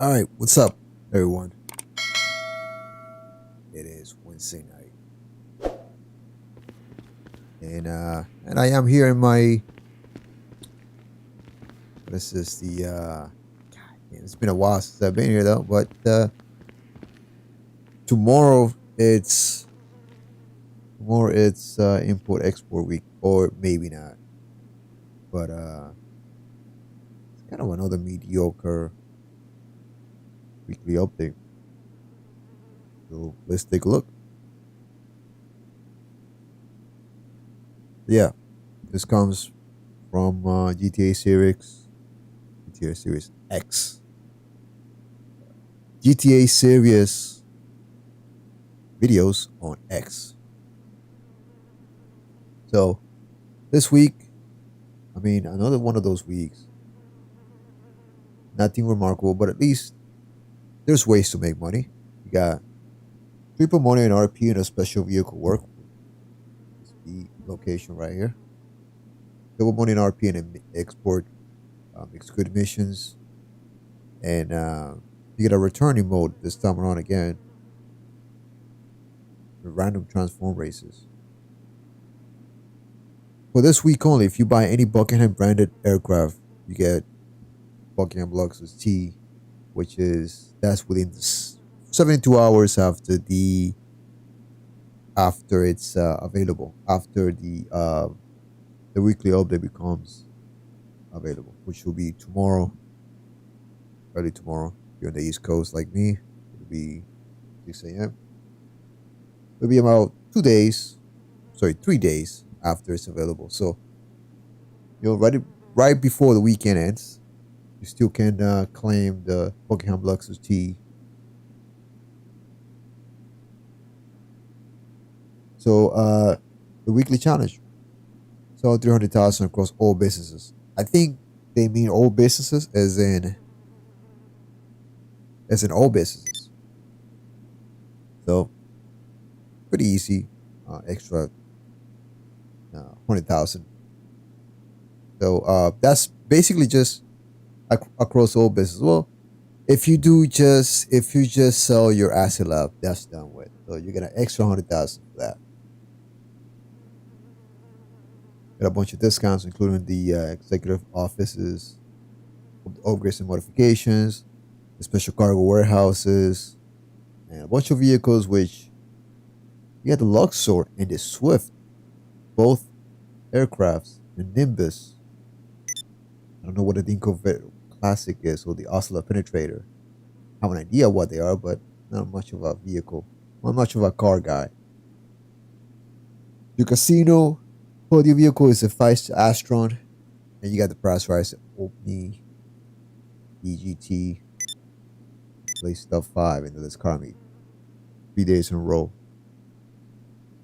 All right, what's up, everyone? It is Wednesday night, and I am here in my. This is the. God, man, it's been a while since I've been here though, but tomorrow it's import export week, or maybe not, but it's kind of another mediocre weekly update. So let's take a look. Yeah, this comes from GTA Series X, GTA Series videos on X. So this week, I mean, another one of those weeks. Nothing remarkable, but at least there's ways to make money. You got triple money in RP and a special vehicle work. It's the location right here. Double money in RP and export execute missions. And you get a returning mode this time around again. With random transform races. For this week only, if you buy any Buckingham branded aircraft, you get Buckingham Luxus T, which is that's within 72 hours after it's available, after the weekly update becomes available, which will be tomorrow, early tomorrow. If you're on the East Coast like me, it'll be 6 a.m. It'll be about 3 days after it's available. So you'll right before the weekend ends. You still can claim the Buckingham Luxus T. So the weekly challenge. So 300,000 across all businesses. I think they mean all businesses as in all businesses. So pretty easy. Extra 100,000. So that's basically just across all business. Well, if you just sell your asset lab, that's done with. So you get an extra 100,000 for that. Got a bunch of discounts, including the executive offices, upgrades and modifications, the special cargo warehouses, and a bunch of vehicles. Which you got the Luxor and the Swift, both aircrafts, the Nimbus. I don't know what the Dinko Classic is, or the Oslo Penetrator. I have an idea what they are, but not much of a vehicle. Not much of a car guy. Your casino body vehicle is a Feist Astron, and you got the price rise Opni EGT. Play stuff 5 into this car meet 3 days in a row.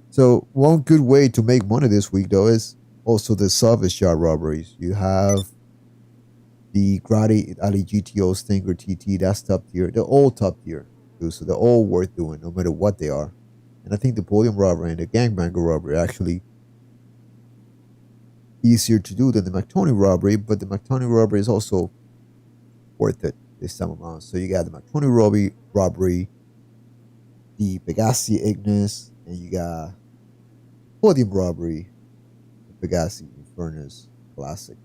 So one good way to make money this week though is also the salvage yard robberies. You have the Grady Ali GTO Stinger TT, that's top tier. They're all top tier too, so they're all worth doing no matter what they are. And I think the podium robbery and the gangbanger robbery are actually easier to do than the McTony robbery, but the McTony robbery is also worth it this time around. So you got the McTony robbery, the Pegassi Ignis, and you got podium robbery, the Pegassi Infernus Classic.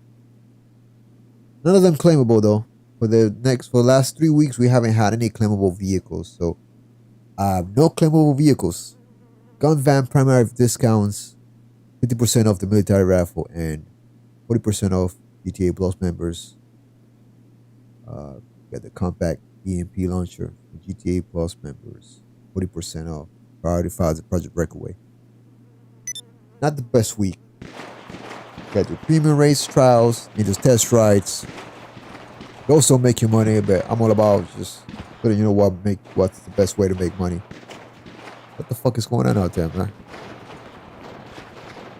None of them claimable though. For the last 3 weeks, we haven't had any claimable vehicles. So, no claimable vehicles. Gun van primary discounts, 50% off the military raffle, and 40% off GTA Plus members. Got the compact EMP launcher for GTA Plus members, 40% off. Priority files the Project Breakaway. Not the best week. Got the premium race trials, need those test rides. You also make your money, but I'm all about just letting you know what's the best way to make money. What the fuck is going on out there, man?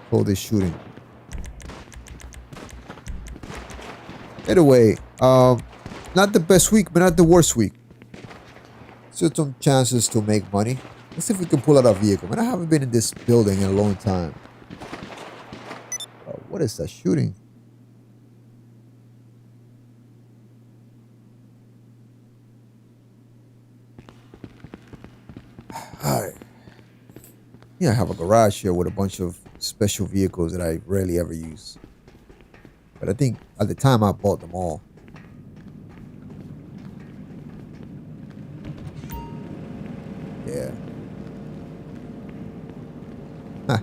All this shooting. Anyway, not the best week, but not the worst week. Still some chances to make money. Let's see if we can pull out a vehicle. Man, I haven't been in this building in a long time. What is that shooting? Yeah, I have a garage here with a bunch of special vehicles that I rarely ever use. But I think at the time I bought them all. Yeah. Huh.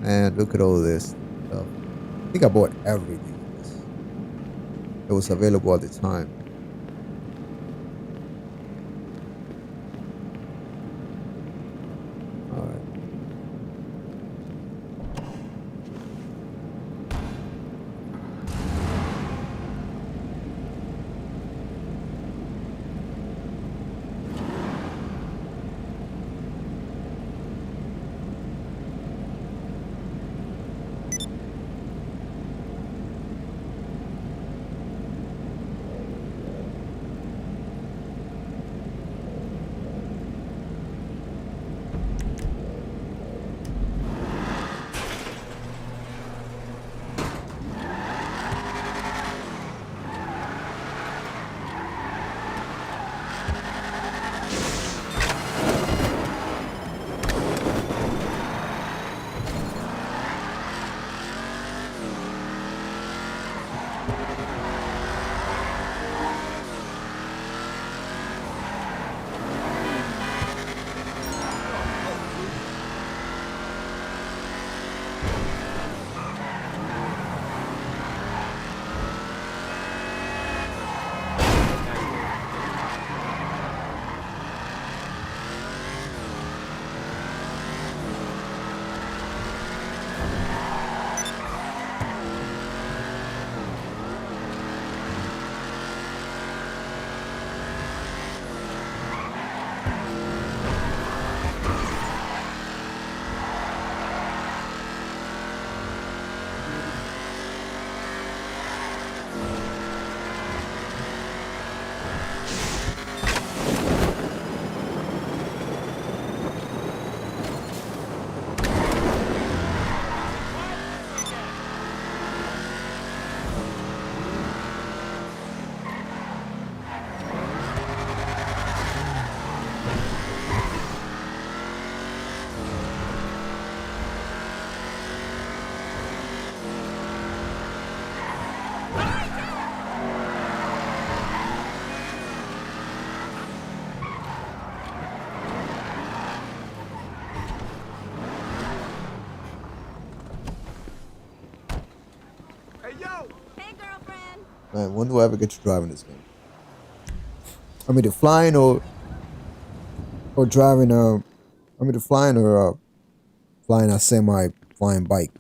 Man, look at all this stuff. I think I bought everything for this. It was available at the time. All right. Man, when do I ever get to drive in this game? I mean, the flying or driving the flying or flying a semi flying bike.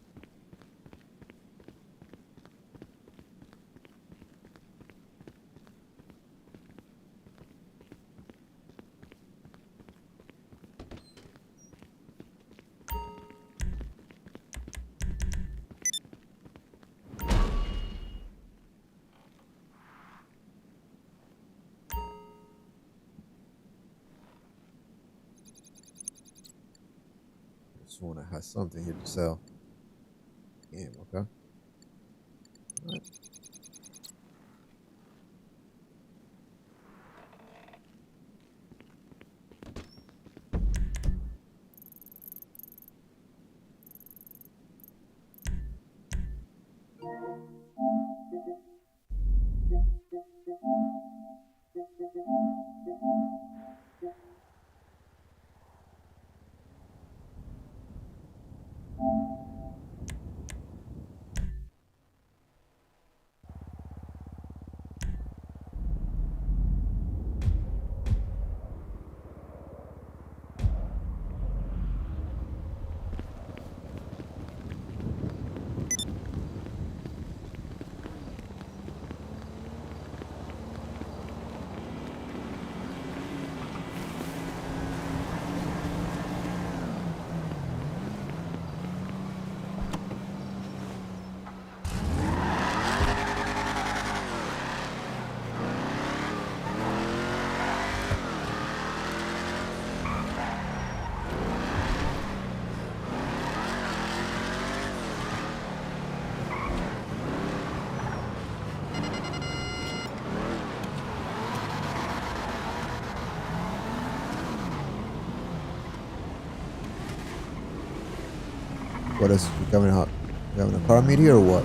Just want to have something here to sell. Damn, okay. All right. What is we having a car meet here or what?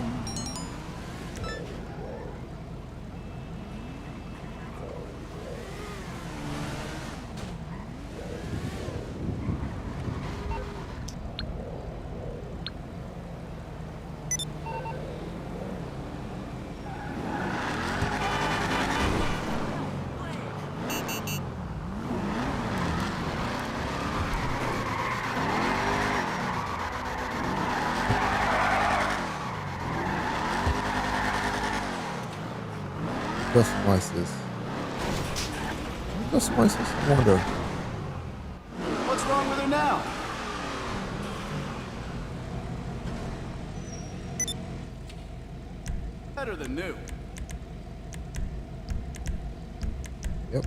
Customize this. Customize this. I wonder. What's wrong with her now? Better than new. Yep.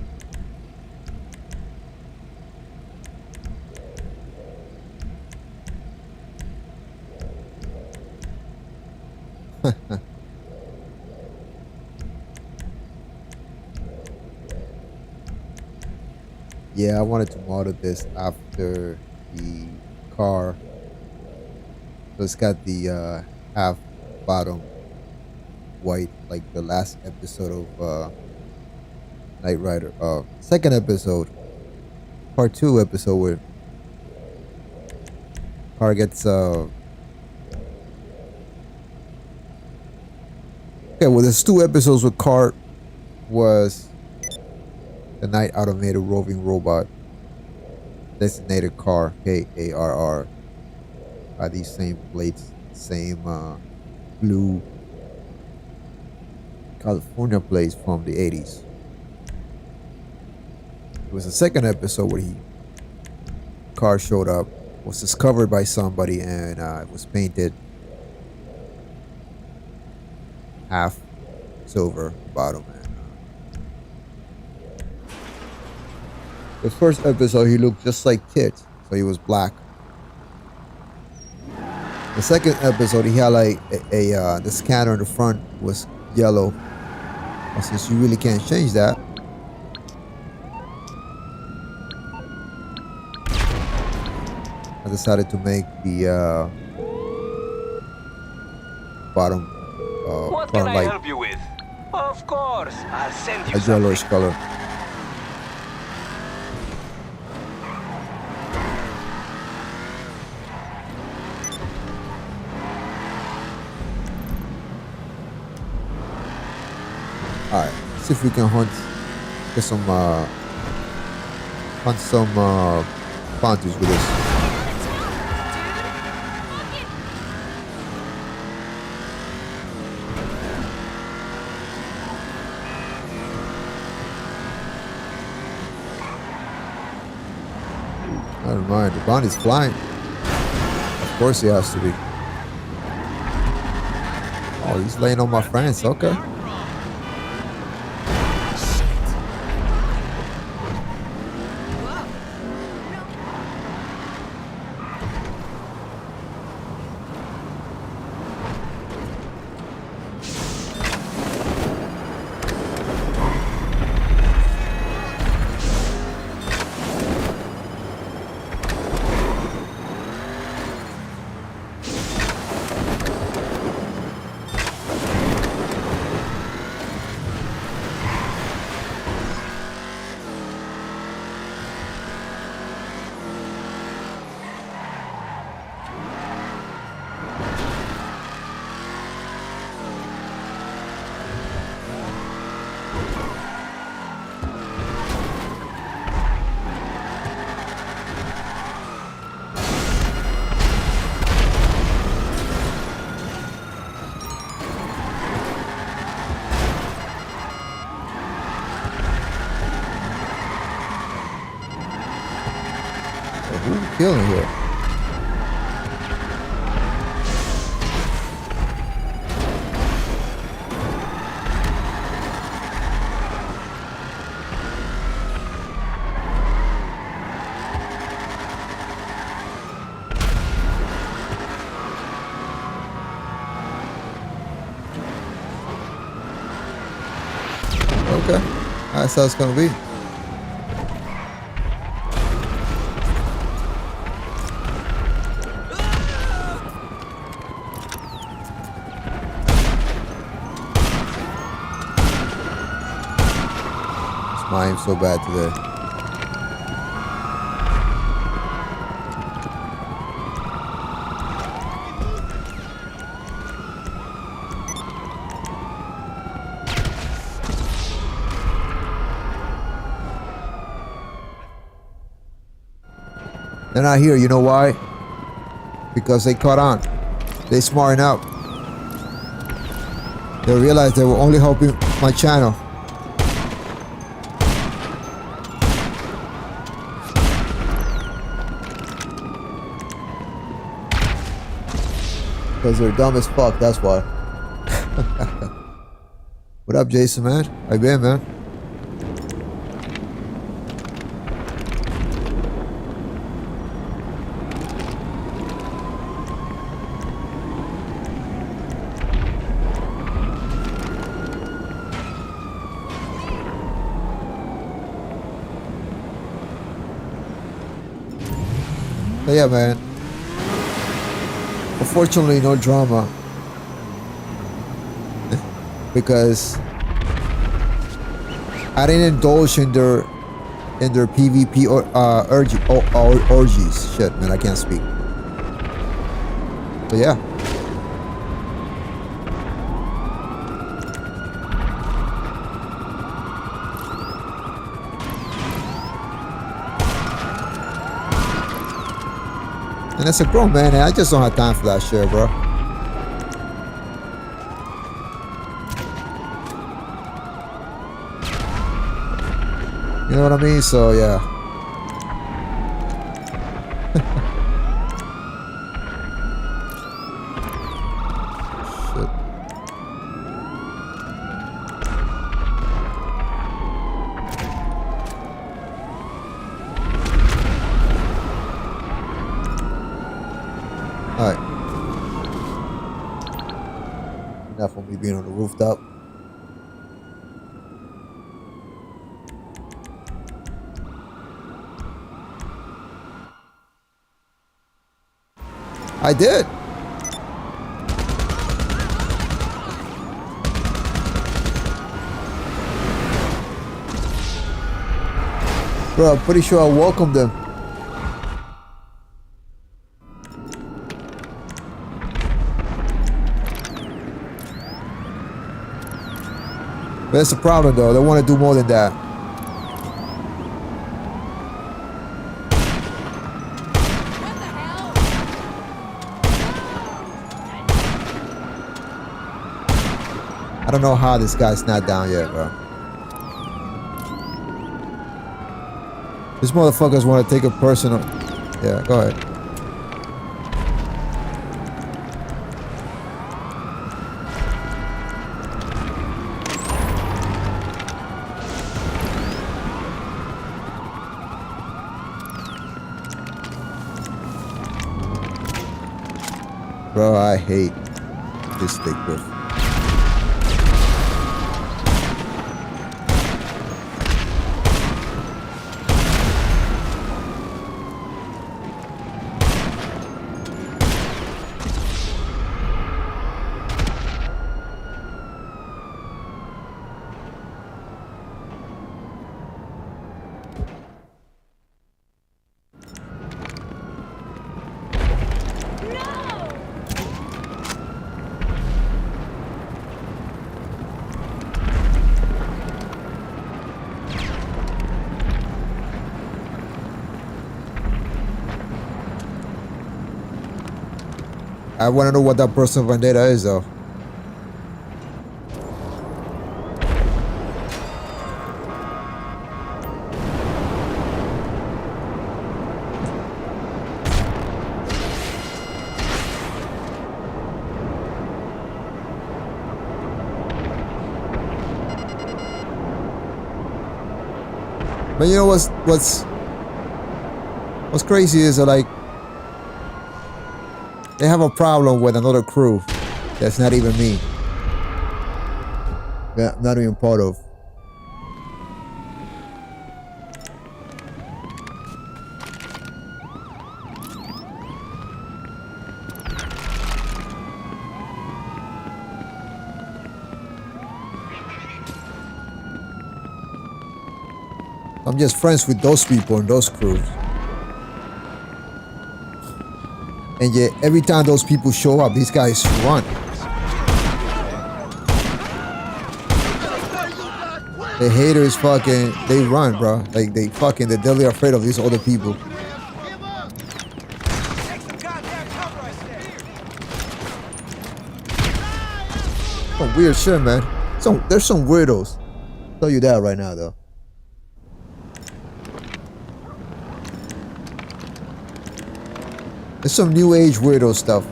Yeah, I wanted to model this after the car. So it's got the half bottom white, like the last episode of Knight Rider. Second episode, part 2 episode where car gets okay. Well, there's 2 episodes where car was the Night Automated Roving Robot Designated Car, KARR. These same plates, same blue California plates from the 80s. It was the second episode where car showed up, was discovered by somebody, and it was painted half silver bottom. The first episode, he looked just like Kit, so he was black. The second episode, he had like the scanner in the front was yellow. But since you really can't change that, I decided to make the bottom what front can I light help you with? Of course, I'll send you a yellowish color. Alright, see if we can get some bounties with this. Never mind, the bounty's flying. Of course he has to be. Oh, he's laying on my friends, okay. Who are we killing here? Okay, that's how it's gonna be. I am so bad today. They're not here. You know why? Because they caught on. They smarting out. They realized they were only helping my channel. Because they're dumb as fuck, that's why. What up, Jason, man? How you been, man? But yeah, man. Unfortunately, no drama. Because I didn't indulge in their PvP orgies. Shit, man, I can't speak. But yeah. And as a grown man, I just don't have time for that shit, bro. You know what I mean? So, yeah. Shit. Alright. Enough of me being on the rooftop. I did. Bro, I'm pretty sure I welcomed them. But that's the problem, though. They want to do more than that. I don't know how this guy's not down yet, bro. These motherfuckers want to take it personal. Yeah, go ahead. Bro, I hate this stick grip. I want to know what that personal vendetta is, though. But you know what's crazy is that, like, they have a problem with another crew that's not even me. Yeah, not even part of. I'm just friends with those people and those crews. And yet, every time those people show up, these guys run. The haters fucking, they run, bro. Like, they're deadly afraid of these other people. Some weird shit, man. There's some weirdos. I'll tell you that right now, though. There's some new age weirdo stuff.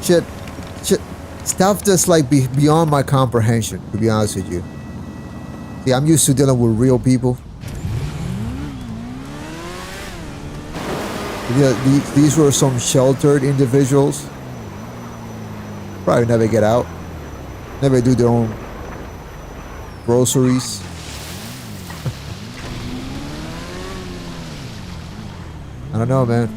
Shit, stuff that's like beyond my comprehension, to be honest with you. See, I'm used to dealing with real people. These were some sheltered individuals. Probably never get out. Never do their own groceries. I don't know, man.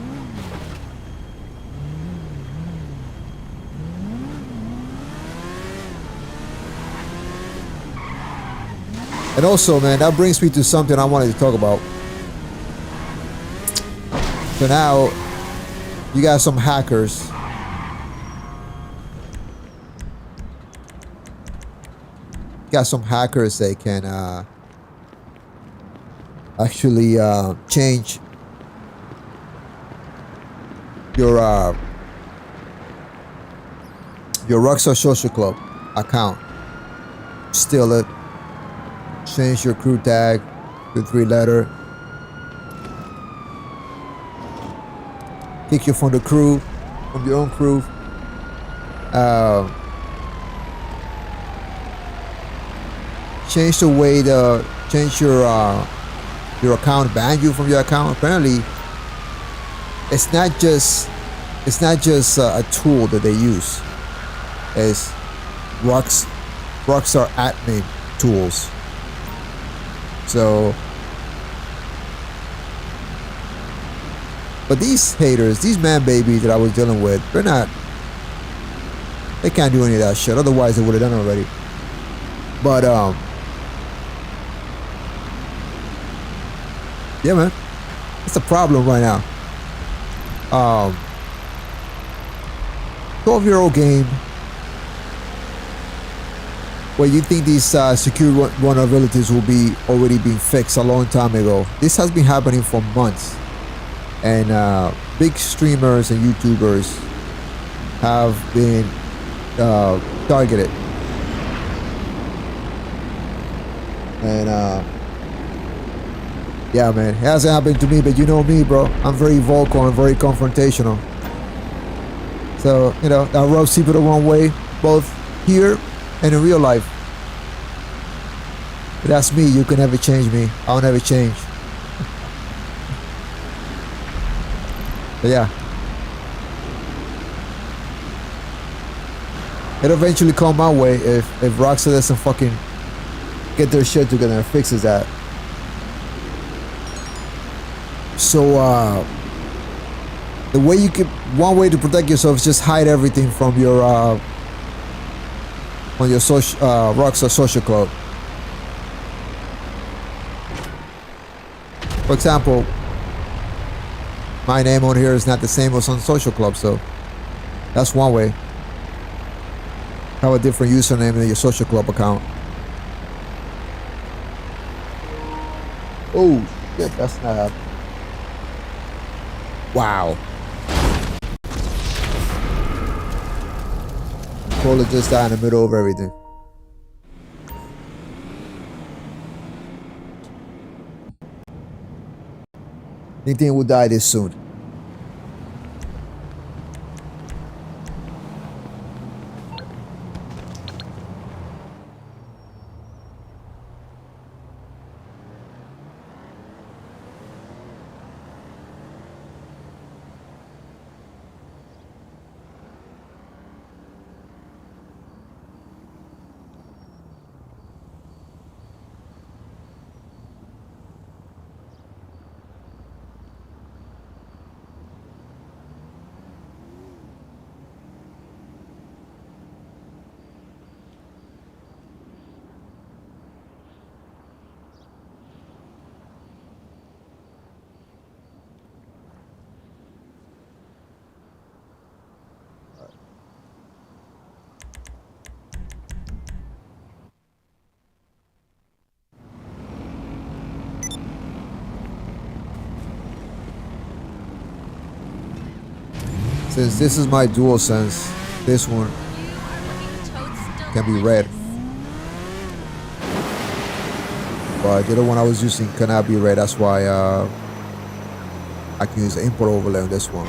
And also, man, that brings me to something I wanted to talk about. So now, you got some hackers. Got some hackers that can actually change your Rockstar Social Club account. Steal it. Change your crew tag to 3-letter. Kick you from the crew, from your own crew. Change the way change your account, ban you from your account. Apparently, it's not just a tool that they use. It's Rockstar admin tools. So, but these haters, these man babies that I was dealing with, they can't do any of that shit. Otherwise, they would have done it already. But yeah, man, it's a problem right now. 12-year-old game where you think these security vulnerabilities will be already been fixed a long time ago. This has been happening for months, and big streamers and YouTubers have been targeted. And yeah, man, it hasn't happened to me, but you know me, bro. I'm very vocal. I'm very confrontational. So, you know, that rubs people the wrong way, both here and in real life. But that's me. You can never change me. I'll never change. But yeah. It'll eventually come my way if Rockstar doesn't fucking get their shit together and fixes that. So, the way one way to protect yourself is just hide everything from your Rockstar Social Club. For example, my name on here is not the same as on Social Club, so that's one way. Have a different username than your Social Club account. Oh shit, that's not happening. Wow. Controller just died in the middle of everything. Anything will die this soon. Since this is my dual sense, this one can be red. But the other one I was using cannot be red. That's why I can use the import overlay on this one.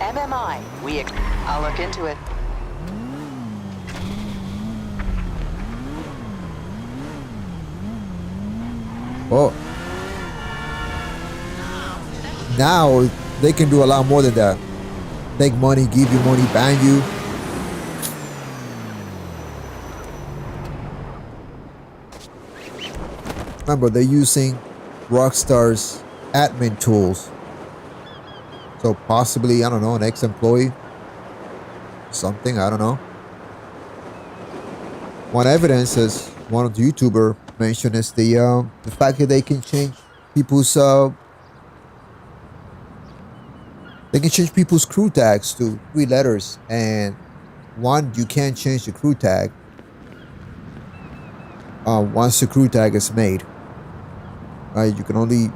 MMI, I'll look into it. Oh. Now they can do a lot more than that. Take money, give you money, ban you. Remember, they're using Rockstar's admin tools. So possibly, I don't know, an ex-employee. Something, I don't know. One evidence, as one of the YouTuber mentioned, is the fact that they can change people's crew tags to 3 letters, and one, you can't change the crew tag once the crew tag is made. Right? You can only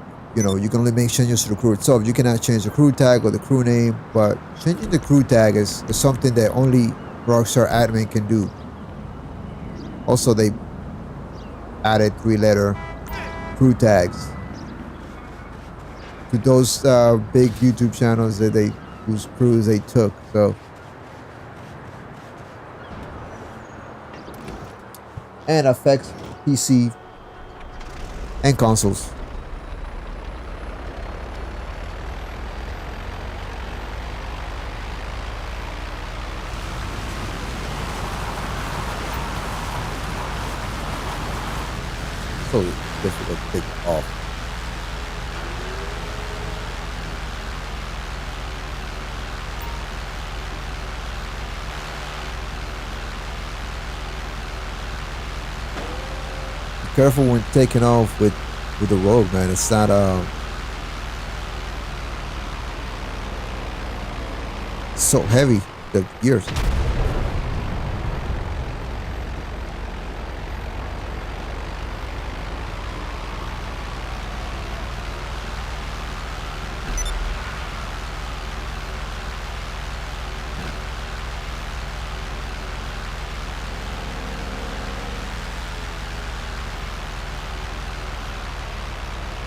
make changes to the crew itself. You cannot change the crew tag or the crew name, but changing the crew tag is something that only Rockstar admin can do. Also, they added 3-letter crew tags to those big YouTube channels whose crews they took. So, and affects PC and consoles. So difficult to take off. Be careful when taking off with the road, man. It's not so heavy, the gears.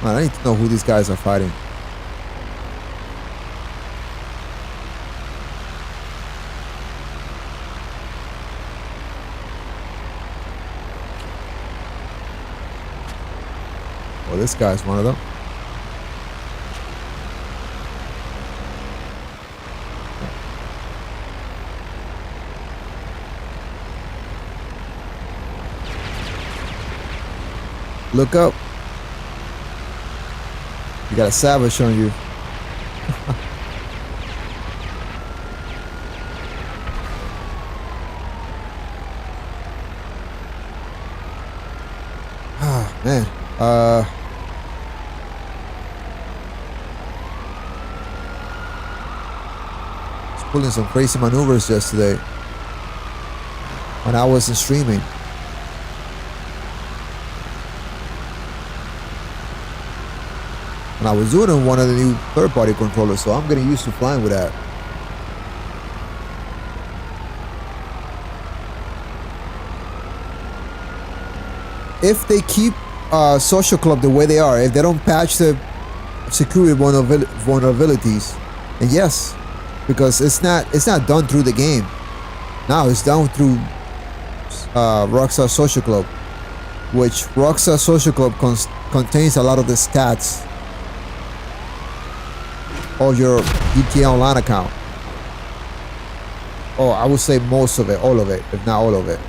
Man, I need to know who these guys are fighting. Well, this guy's one of them. Look up. You got a savage on you. Ah, man. Was pulling some crazy maneuvers yesterday when I wasn't streaming. And I was doing it on one of the new third-party controllers, so I'm getting used to flying with that. If they keep Social Club the way they are, if they don't patch the security vulnerabilities, and yes, because it's not done through the game. Now it's done through Rockstar Social Club, which Rockstar Social Club contains a lot of the stats of your GTA Online account. Oh, I would say most of it, all of it, if not all of it.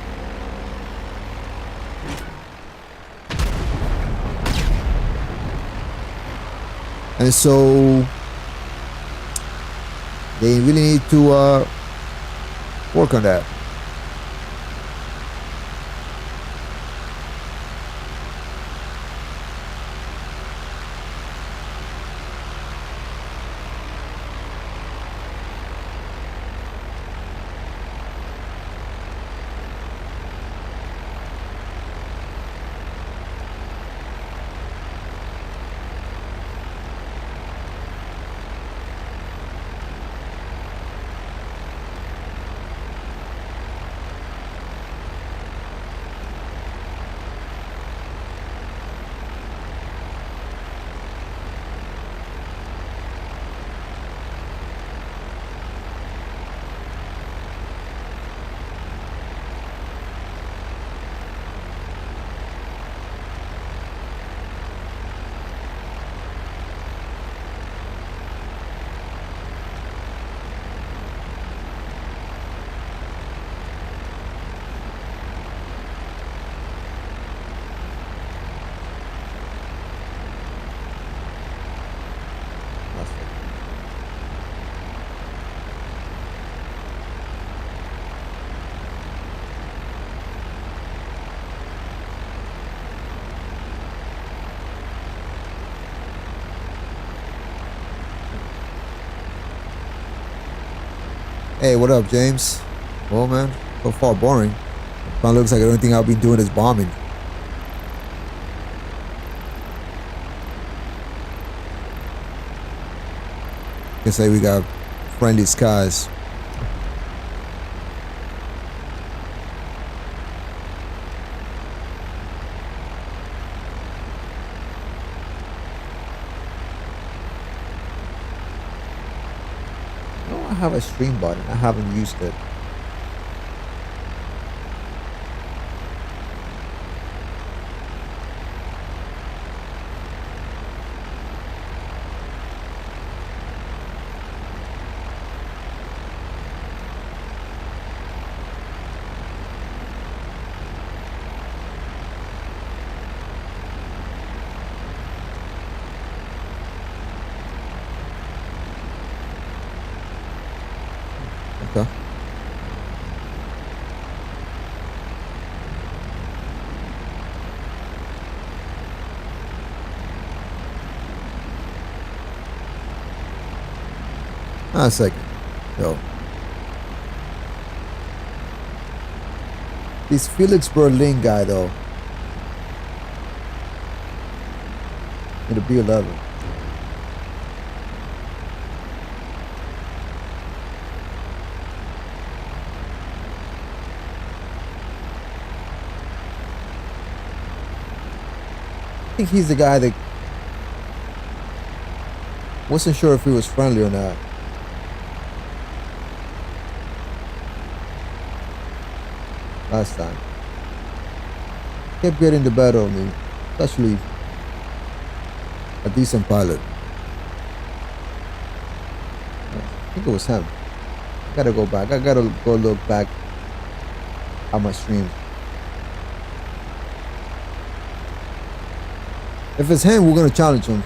And so they really need to work on that. Hey, what up, James? Well, man, so far boring. It looks like the only thing I've been doing is bombing. Can say we got friendly skies. No, I have a stream button. I haven't used it. Okay. A second. Yo. This Felix Berlin guy, though. In the B11. I think he's the guy that wasn't sure if he was friendly or not. Last time. Kept getting the better of me. Especially a decent pilot. I think it was him. I gotta go back. I gotta go look back at my stream. If it's him, we're gonna challenge him.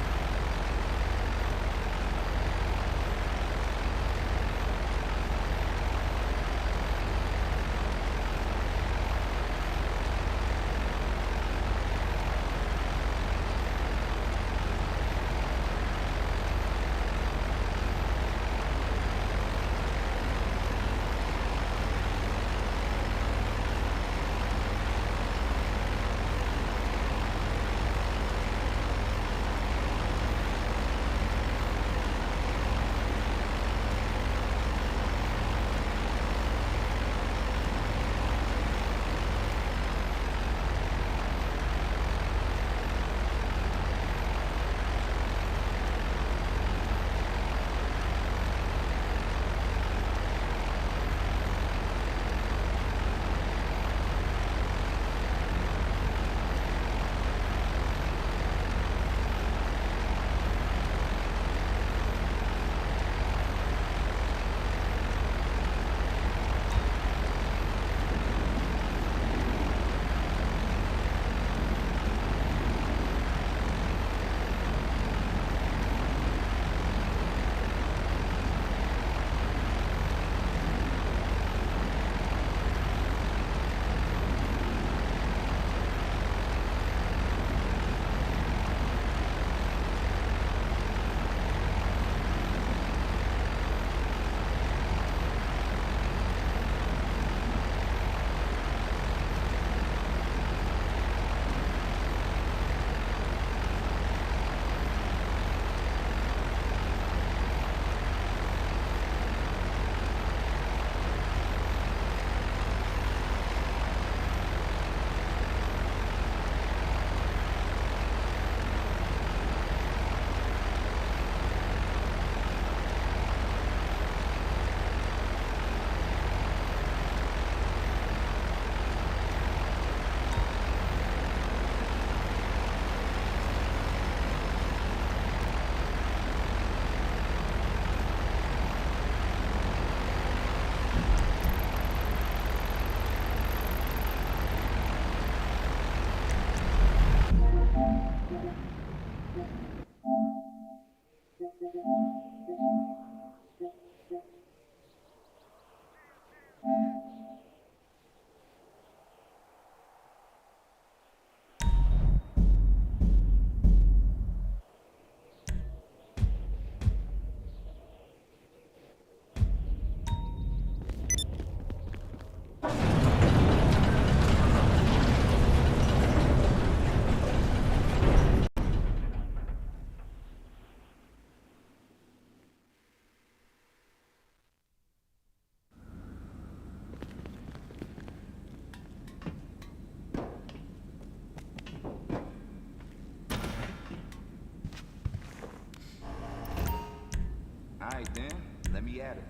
be added.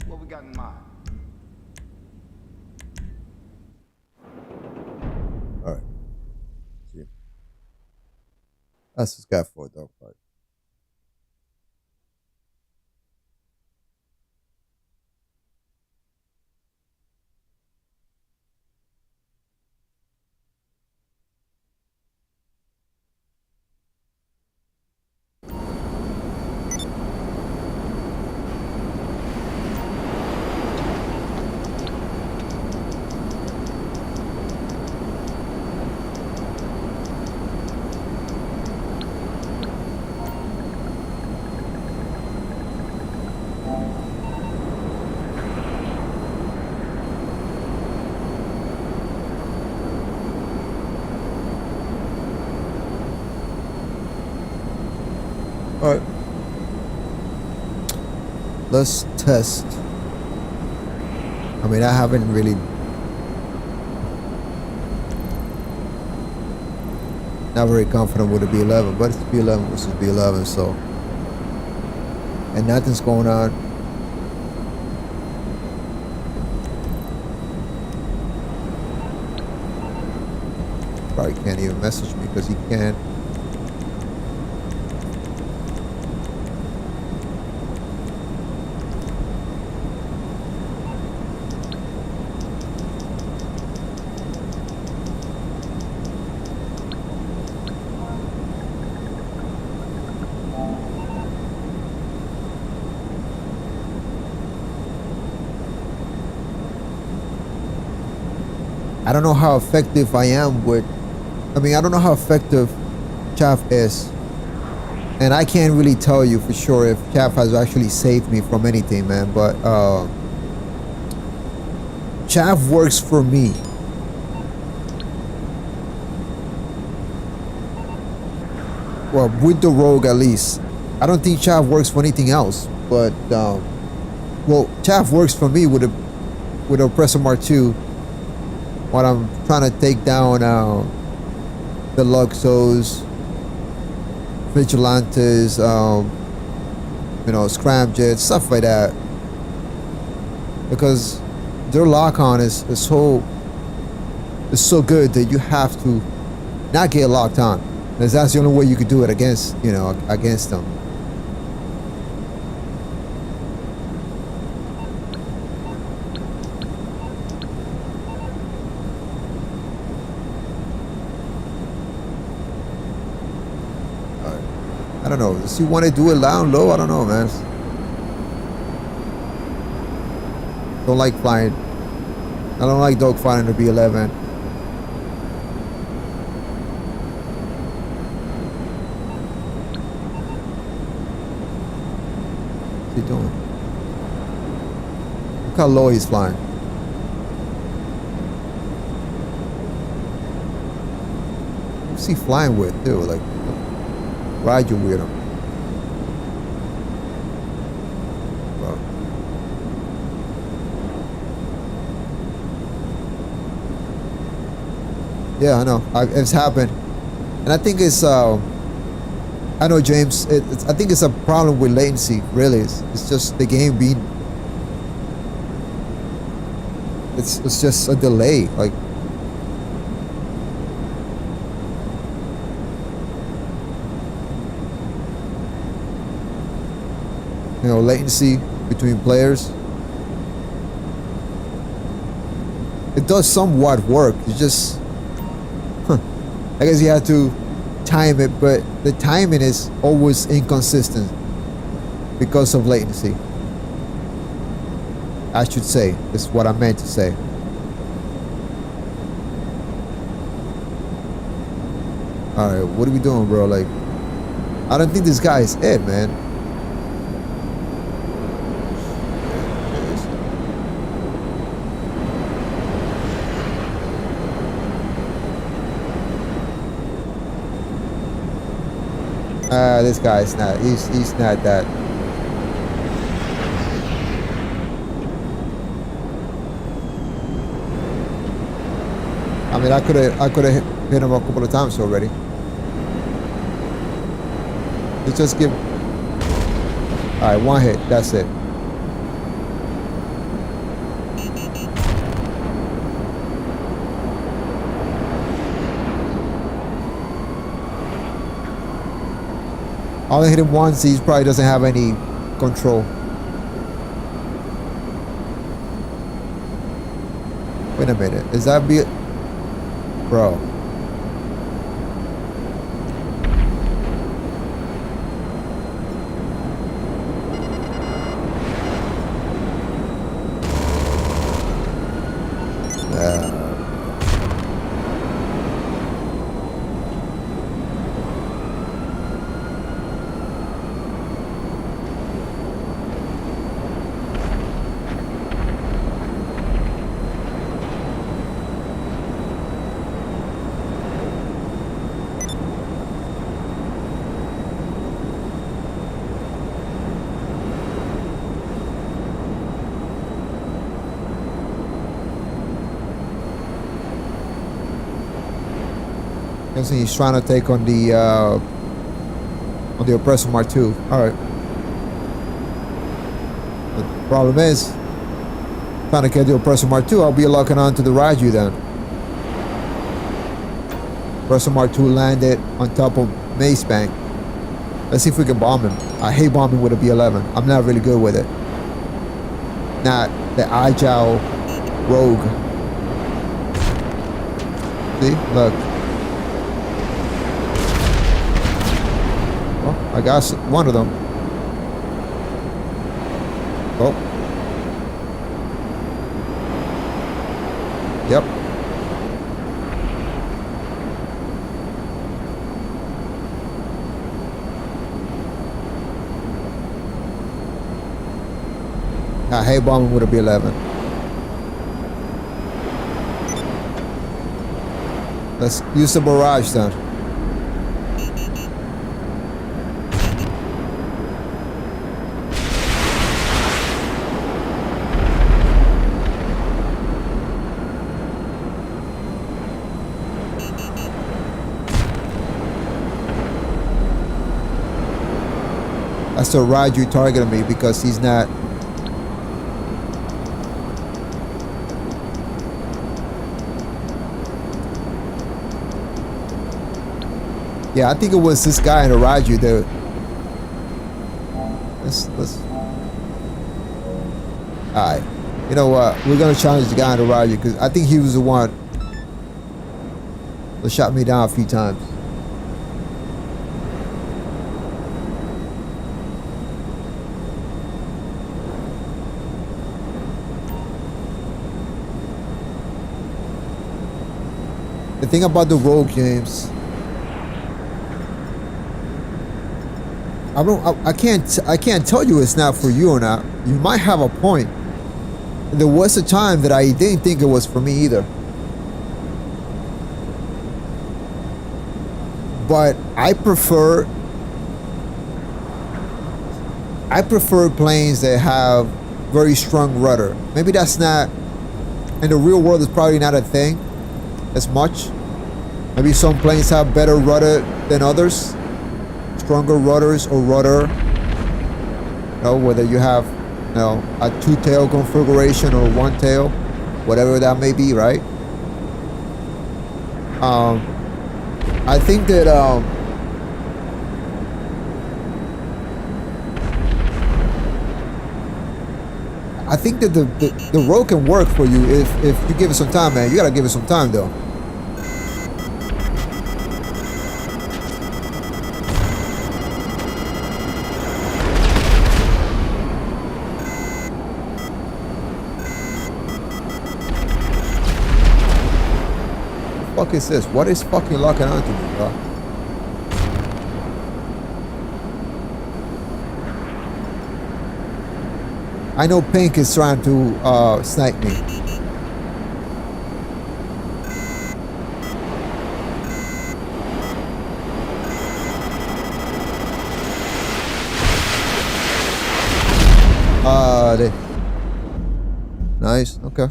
What we got in mind? All right. See. That's what's got for a dogfight. All right. Let's test. I mean, I haven't really. Not very confident with the B11, but it's B11 versus B11, so. And nothing's going on. Probably can't even message me because he can't. I don't know how effective I am with. I mean, I don't know how effective Chaff is. And I can't really tell you for sure if Chaff has actually saved me from anything, man. But Chaff works for me. Well, with the rogue at least. I don't think Chaff works for anything else. But, well, Chaff works for me with Oppressor Mark II. When I'm trying to take down the Luxos, Vigilantes, you know, scramjets, stuff like that. Because their lock-on is so good that you have to not get locked on. Because that's the only way you could do it against, you know, against them. I don't know. Does he want to do it loud and low? I don't know, man. Don't like flying. I don't like dogfighting the B11. What's he doing? Look how low he's flying. What's he flying with, too? Like, ride you with him. Well. Yeah, I know. It's happened, and I think it's. I know, James. I think it's a problem with latency. Really, it's just the game being. It's just a delay, like. You know, latency between players. It does somewhat work. It's just, I guess you have to time it, but the timing is always inconsistent because of latency. I should say, is what I meant to say. All right, what are we doing, bro? Like, I don't think this guy is it, man. This guy's not. He's not that. I mean, I could have hit him a couple of times already. Let's just give. All right, one hit. That's it. only hit him once. He probably doesn't have any control. Wait a minute. Is that be... Bro. He's trying to take on the oppressor Mark II. All right. The problem is, trying to get the oppressor Mark II, I'll be locking on to the Raju then. Oppressor Mark II landed on top of Mace Bank. Let's see if we can bomb him. I hate bombing with a B-11. I'm not really good with it. Not the agile rogue. See, look. I got one of them. Oh. Yep. I hate bombing with a B-11. Let's use the barrage then. That's the Raju targeting me because he's not. Yeah, I think it was this guy in the Raju that. Let's. Alright. You know what? We're gonna challenge the guy in the Raju because I think he was the one that shot me down a few times. The thing about the rogue games, I can't tell you it's not for you or not. You might have a point. There was a time that I didn't think it was for me either. But I prefer planes that have very strong rudder. Maybe that's not, in the real world, it's probably not a thing as much. Maybe some planes have better rudder than others, stronger rudders or rudder. You know, whether you have, you know, a two-tail configuration or one tail, whatever that may be, right? I think that the road can work for you if you give it some time, man. You gotta give it some time though. What the fuck is this? What is fucking locking onto me, bro? I know Pink is trying to snipe me. Nice, okay.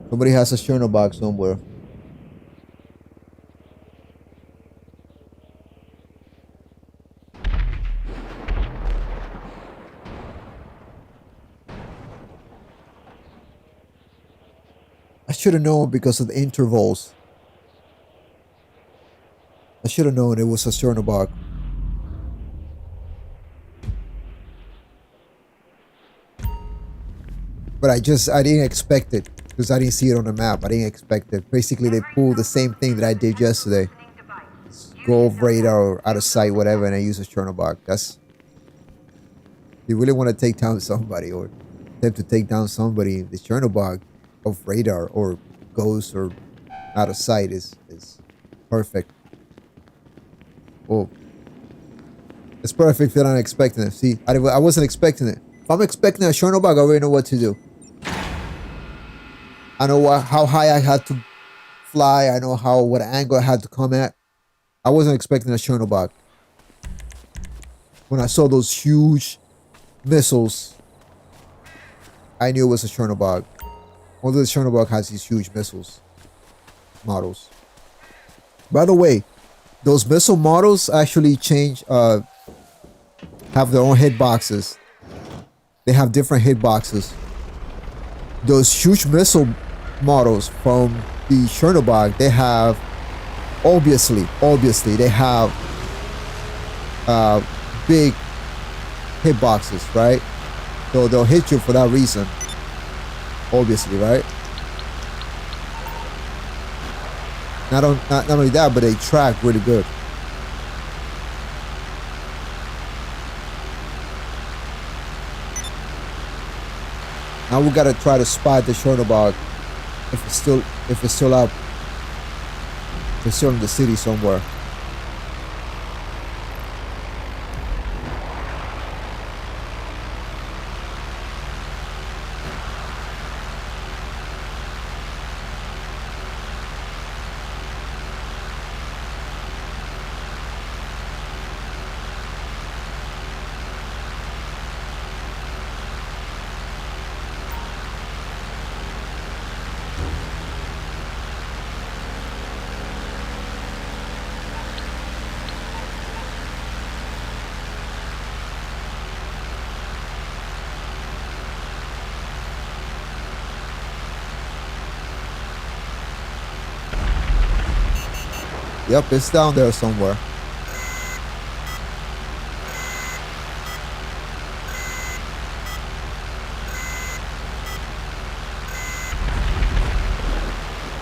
Somebody has a journal box somewhere. I should have known because of the intervals. I should have known it was a Chernobog. But I didn't expect it because I didn't see it on the map. I didn't expect it. Basically, they pulled the same thing that I did yesterday. Go off radar or out of sight, whatever, and I use a Chernobog. That's... You really want to take down somebody or attempt to take down somebody, the Chernobog off radar or ghost or out of sight is perfect. Oh, it's perfect that I'm expecting it. See, I wasn't expecting it. If I'm expecting a Chernobog, I already know what to do. I know how high I had to fly. I know what angle I had to come at. I wasn't expecting a Chernobog. When I saw those huge missiles, I knew it was a Chernobog. Although the Chernobog has these huge missiles models. By the way, those missile models actually change, have their own hitboxes. They have different hitboxes. Those huge missile models from the Chernobog, they have, obviously, they have big hitboxes, right? So they'll hit you for that reason. Obviously, right? Not only that, but they track really good. Now we gotta try to spot the Chernobog if it's still up. If it's still in the city somewhere. Yep, it's down there somewhere.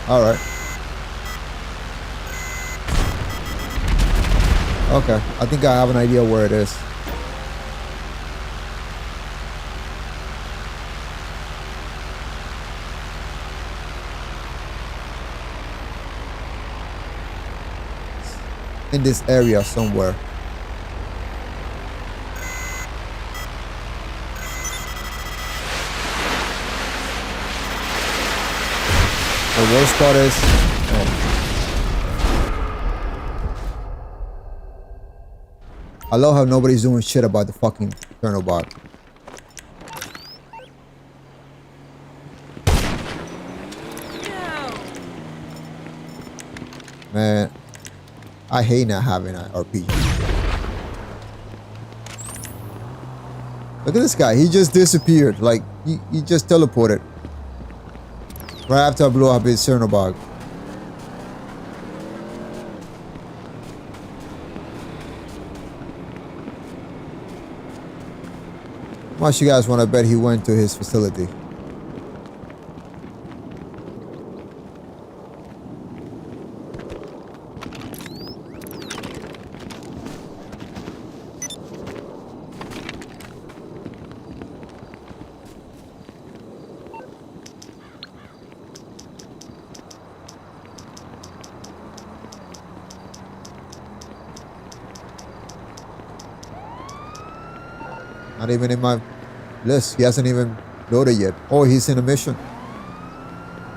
All right. Okay, I think I have an idea where it is. In this area somewhere. The worst part is, I love how nobody's doing shit about the fucking Chernobog. Man, I hate not having an RPG. Look at this guy. He just disappeared. Like, he just teleported. Right after I blew up his Chernobog. How much you guys want to bet he went to his facility? Not even in my list. He hasn't even loaded yet. Oh, he's in a mission.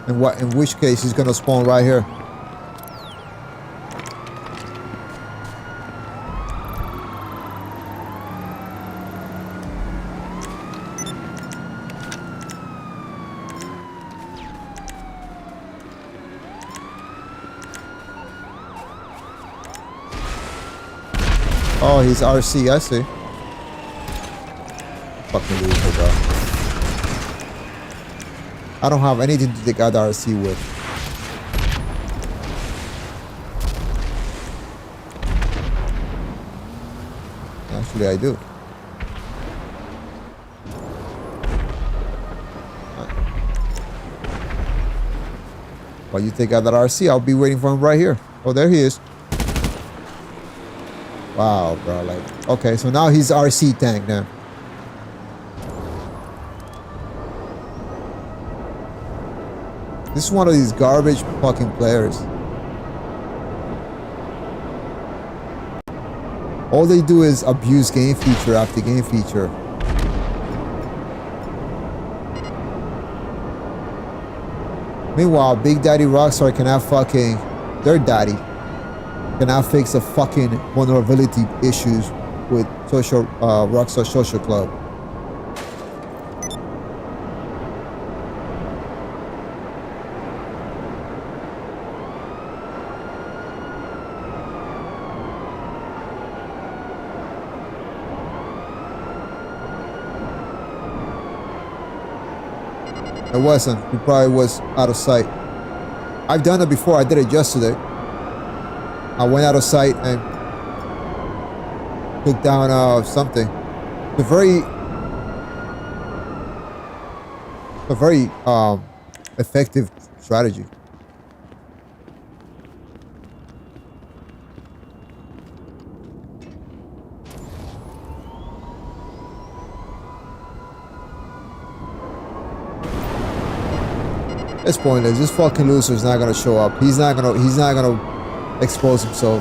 In which case he's gonna spawn right here. Oh, he's RC, I see. Fucking loser, bro. I don't have anything to take out RC with. Actually, I do. While you take out that RC, I'll be waiting for him right here. Oh, there he is. Wow, bro. Like, okay, so now he's RC tank now. This is one of these garbage fucking players. All they do is abuse game feature after game feature. Meanwhile, Big Daddy Rockstar cannot fucking, their daddy cannot fix the fucking vulnerability issues with Rockstar Social Club. It wasn't. He probably was out of sight. I've done it before. I did it yesterday. I went out of sight and took down something. It's a very effective strategy. It's pointless. This fucking loser is not gonna show up. He's not gonna expose himself.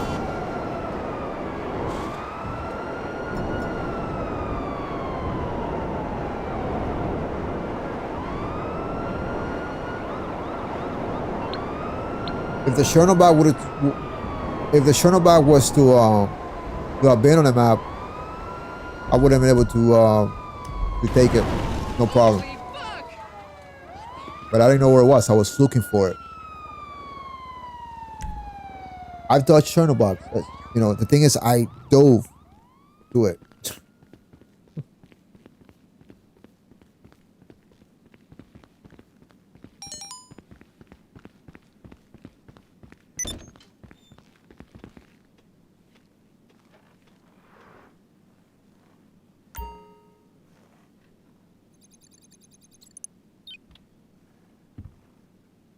If the Chernobog was to have been on the map, I would have been able to take it, no problem. But I didn't know where it was. I was looking for it. I've dodged Chernobog. You know, the thing is, I dove to it.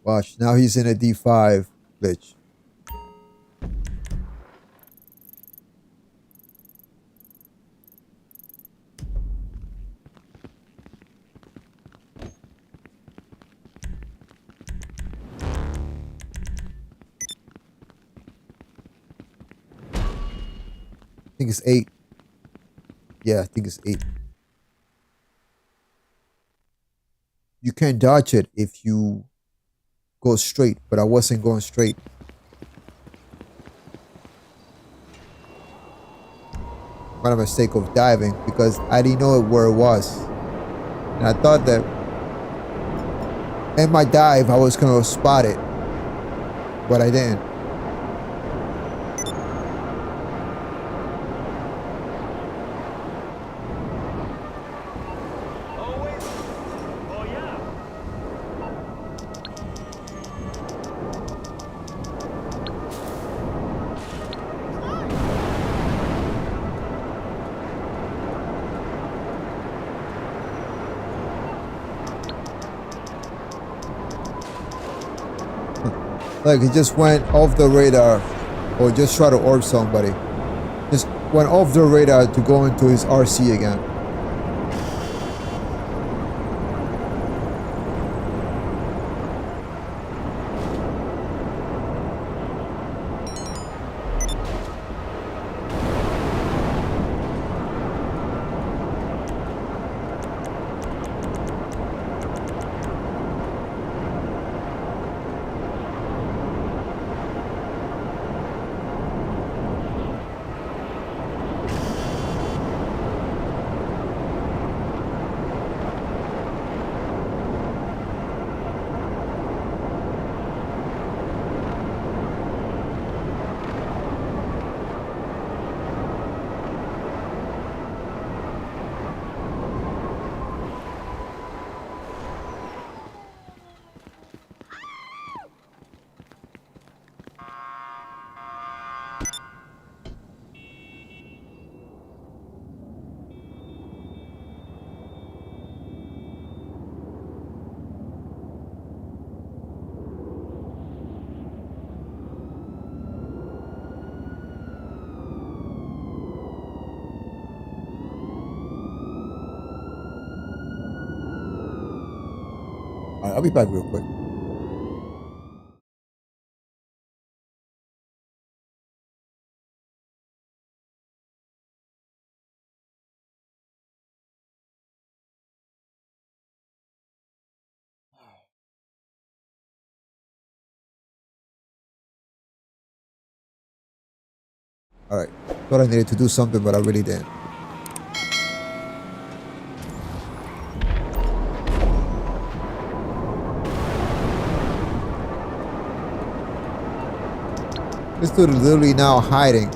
Watch, now he's in a D5 glitch. I think it's 8. Yeah, I think it's 8. You can dodge it if you go straight, but I wasn't going straight. Made a mistake of diving because I didn't know where it was. And I thought that in my dive I was gonna spot it, but I didn't. Like he just went off the radar, or just try to orb somebody. Just went off the radar to go into his RC again. I'll be back real quick. Alright. Thought I needed to do something, but I really didn't. This dude is literally now hiding.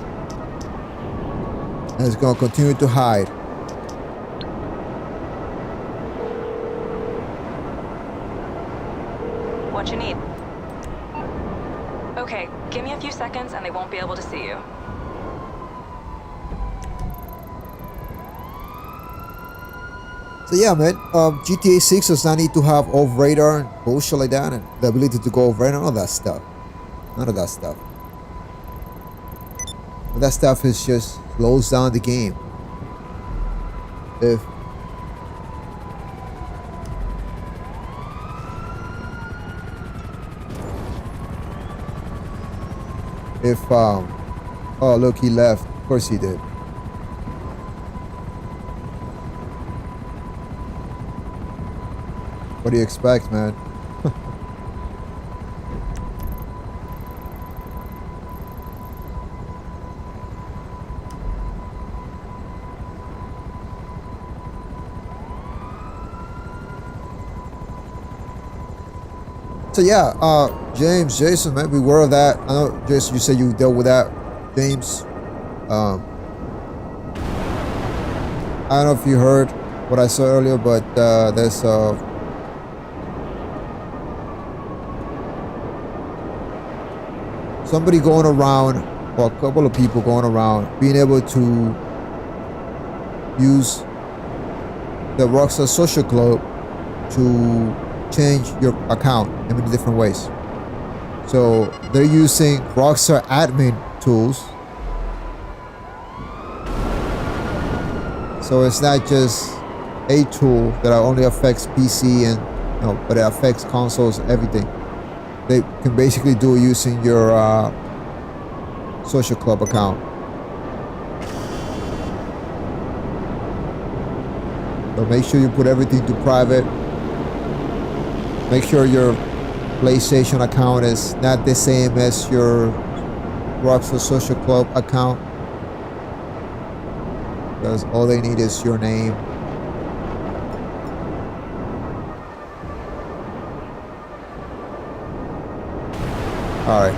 And it's gonna continue to hide. What you need? Okay, give me a few seconds and they won't be able to see you. So yeah, man, GTA 6 does not need to have off radar and bullshit like that, and the ability to go off radar, none of that stuff. None of that stuff. But that stuff is just slows down the game. Oh look, he left. Of course he did. What do you expect, man? So yeah, Jason, man, beware of that. I know, Jason, you said you dealt with that, James. I don't know if you heard what I said earlier, but there's somebody going around, or a couple of people going around, being able to use the Rockstar Social Club to change your account in many different ways. So they're using Rockstar admin tools. So it's not just a tool that only affects PC and but it affects consoles, everything. They can basically do it using your social club account. So make sure you put everything to private. Make sure your PlayStation account is not the same as your Rockstar Social Club account, because all they need is your name. Alright.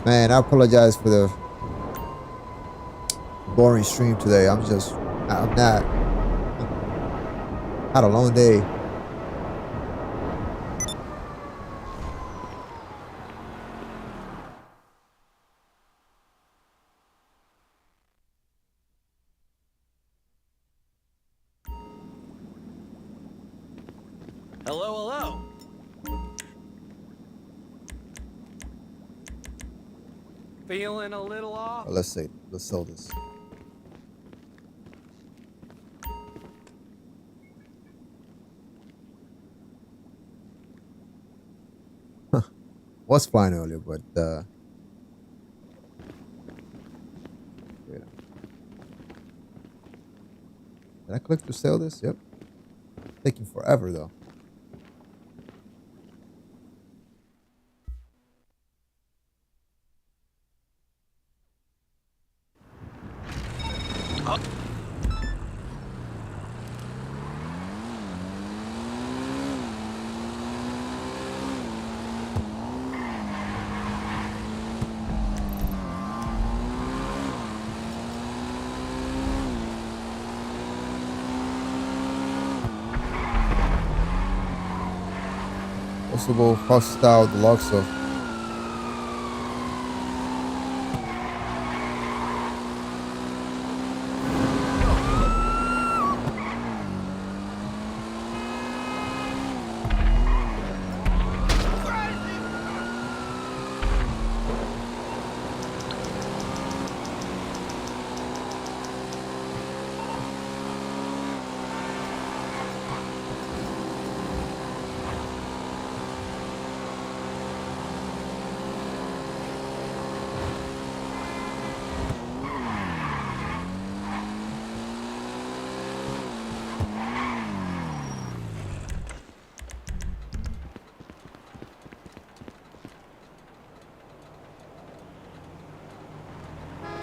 Man, I apologize for the boring stream today. I'm not. Had a long day. Hello, hello. Feeling a little off? Let's see. Let's sell this. Was fine earlier, but yeah. Did I click to sell this? Yep. Taking forever though. Possible hostile deluxe of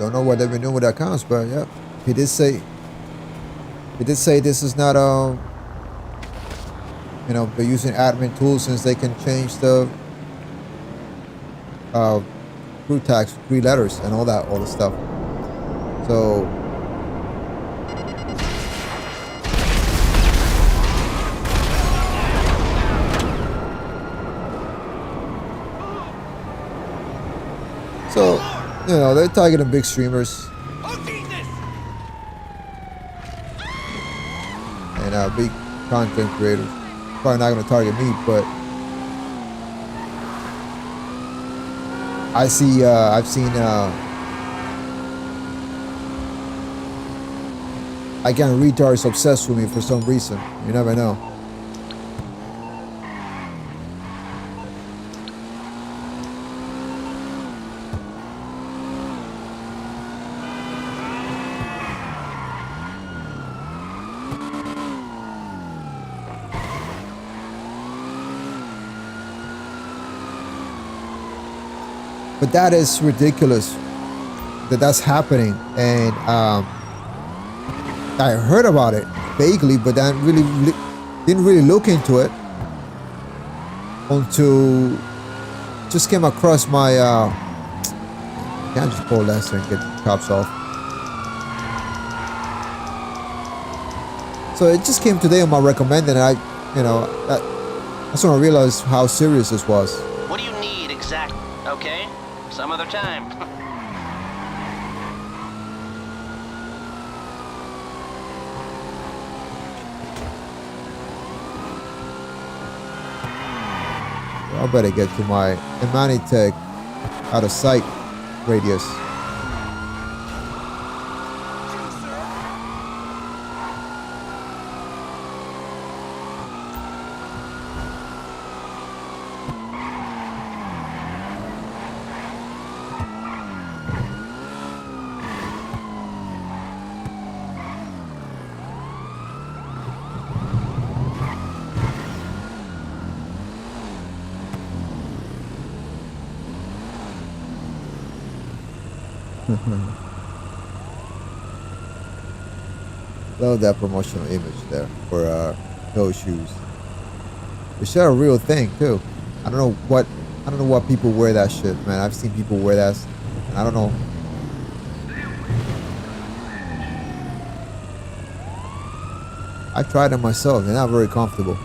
don't know what they've been doing with accounts, but yeah, he did say this is not you know, they're using admin tools since they can change the crew tags, 3 letters, and all the stuff. So you know, they're targeting big streamers and big content creators. Probably not going to target me, but I've seen again, retards obsessed with me for some reason. You never know. But that is ridiculous that that's happening, and I heard about it vaguely, but I didn't really look into it until just came across my can't just pull that and get the cops off. So it just came today on my recommended, and that's when I realized how serious this was. What do you need exactly? Okay, some other time. I better get to my Imanitech out of sight radius. Love that promotional image there for those shoes. It's a real thing too. I don't know what people wear that shit, man. I've seen people wear that, and I don't know. I tried them myself. They're not very comfortable.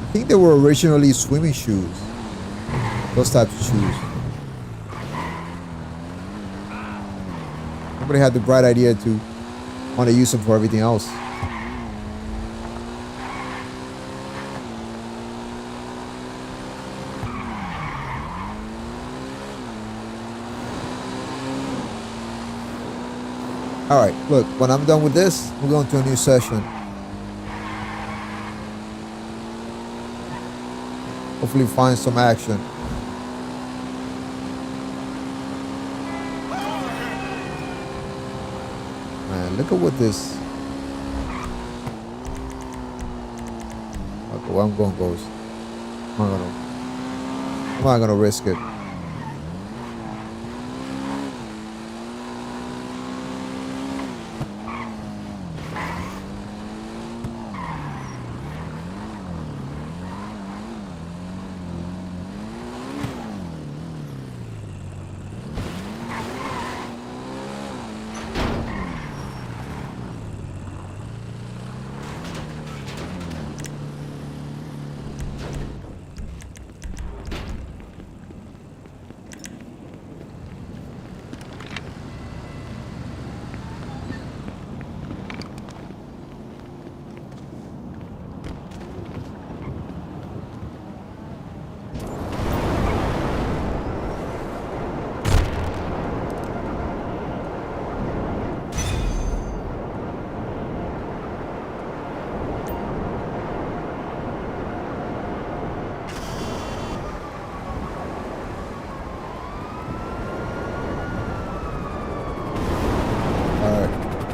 I think they were originally swimming shoes. Those types of shoes. Somebody had the bright idea to want to use them for everything else. Alright, look, when I'm done with this, we're going to a new session. Hopefully find some action. Man, look at what this... Okay, well, I'm going ghost. I'm not gonna risk it.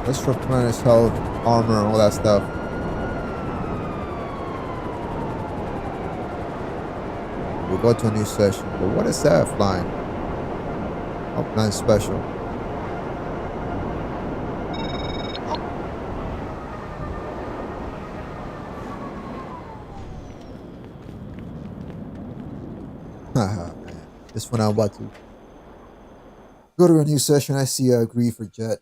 Let's replenish health, armor, and all that stuff. we go to a new session. But what is that flying? Upline special. Haha, man. Just when I'm about to go to a new session, I see a agree for Jet.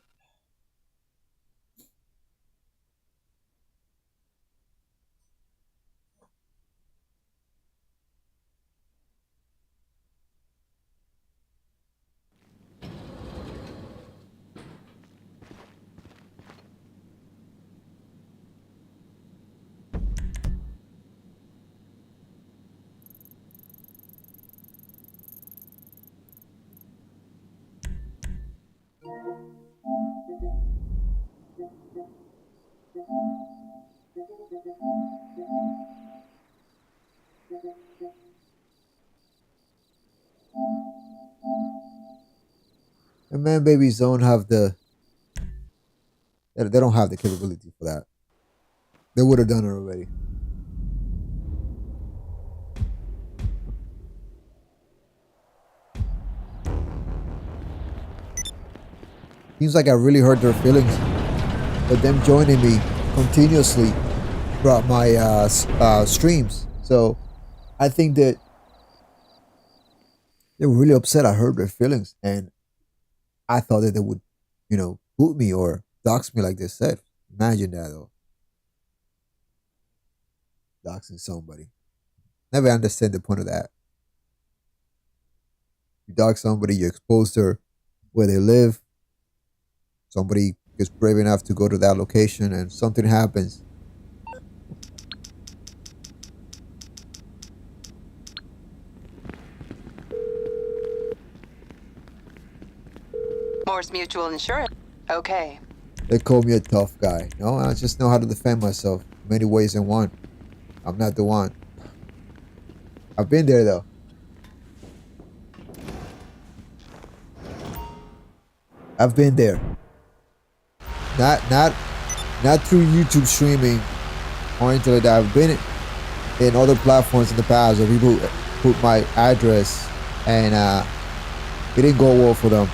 And man, babies don't have they don't have the capability for that. They would have done it already. Seems like I really hurt their feelings, but them joining me continuously throughout my streams. So I think that they were really upset. I hurt their feelings, and I thought that they would, boot me or dox me like they said. Imagine that, though. Doxing somebody. Never understand the point of that. You dox somebody, you expose their where they live. Somebody gets brave enough to go to that location and something happens. Morse Mutual Insurance. Okay. They call me a tough guy. No, I just know how to defend myself many ways than one. I'm not the one. I've been there though. I've been there. Not through YouTube streaming or anything like that. I've been in other platforms in the past where people put my address and it didn't go well for them.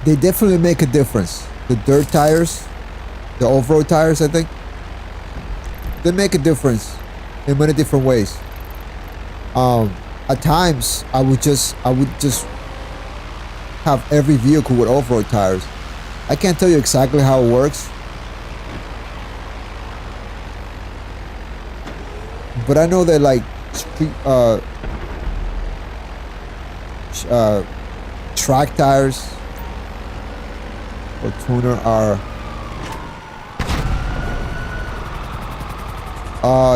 They definitely make a difference. The dirt tires, the off-road tires, I think, they make a difference in many different ways. At times, I would just have every vehicle with off-road tires. I can't tell you exactly how it works, but I know that like track tires or tuner are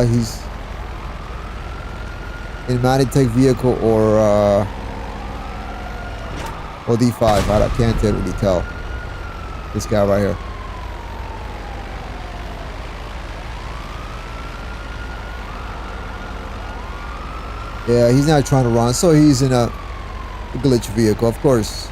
he's in Manitech vehicle or D5. I can't really tell. This guy right here. Yeah, he's not trying to run, so he's in a glitch vehicle, of course.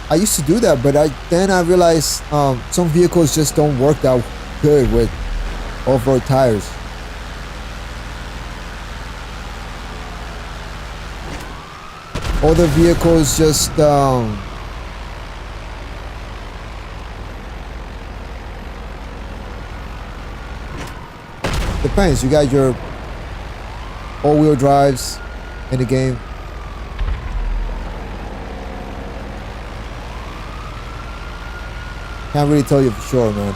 I used to do that, but then I realized some vehicles just don't work that good with off-road tires. Other vehicles just depends. You got your all-wheel drives in the game. Can't really tell you for sure, man.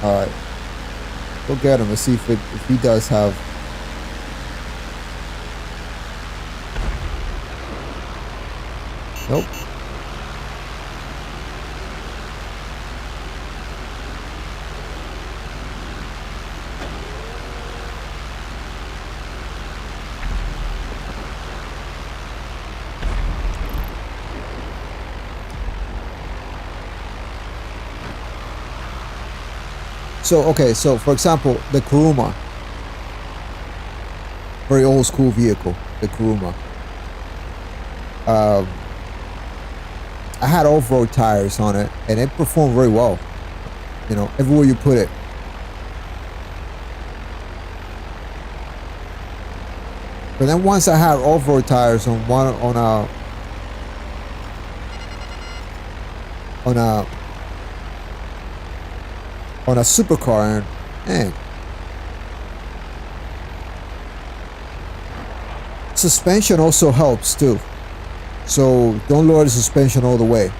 All right. Go get him. Let's see if he does have. Nope. So, okay, so for example, the Kuruma. Very old school vehicle, the Kuruma. I had off-road tires on it, and it performed very well. You know, everywhere you put it. But then once I had off-road tires on a supercar, and man, suspension also helps too. So don't lower the suspension all the way.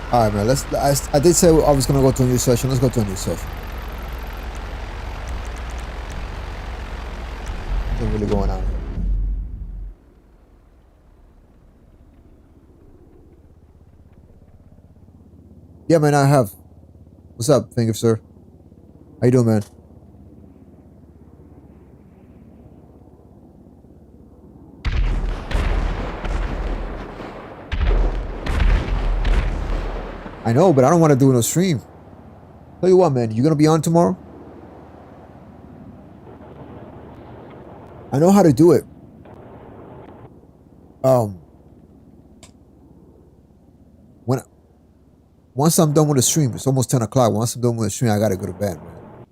All right, man. I did say I was gonna go to a new session. Let's go to a new session. Nothing really going on here. Yeah, man. I have. What's up? Thank you, sir. How you doing, man? I know, but I don't want to do no stream. Tell you what, man, you gonna be on tomorrow? I know how to do it. Once I'm done with the stream, it's almost 10 o'clock. Once I'm done with the stream, I gotta go to bed, man.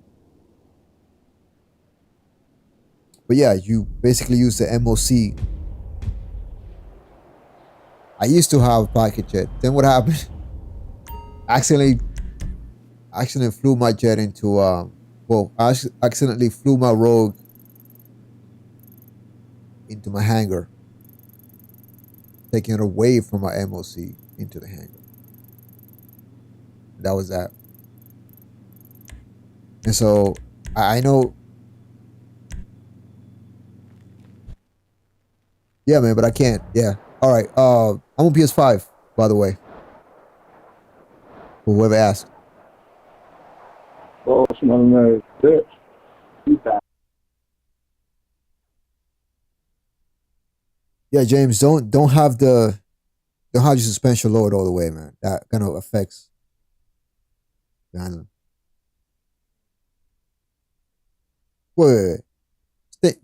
But yeah, you basically use the MOC. I used to have a pocket jet. Then what happened? I accidentally flew my jet into I accidentally flew my Rogue into my hangar, taking it away from my MOC into the hangar. That was that. And so I know. Yeah, man, but I can't. Yeah. All right. I'm on PS5, by the way. For whoever asked. Oh, it's another bitch. You back. Yeah, James, don't have your suspension lowered all the way, man. That kind of affects the handling. Wait.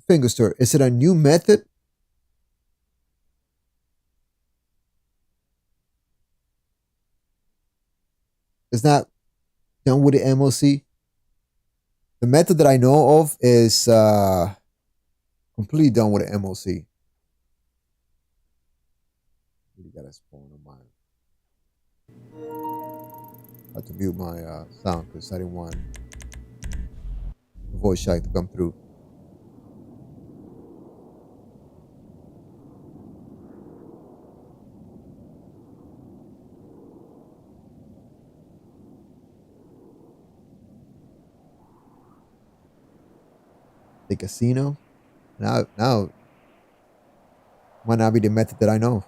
Finger stir. Is it a new method? It's not done with the MOC. The method that I know of is completely done with the MOC. Really got a spawn on mine. I had to mute my sound because I didn't want the voice check to come through. The casino now might not be the method that I know.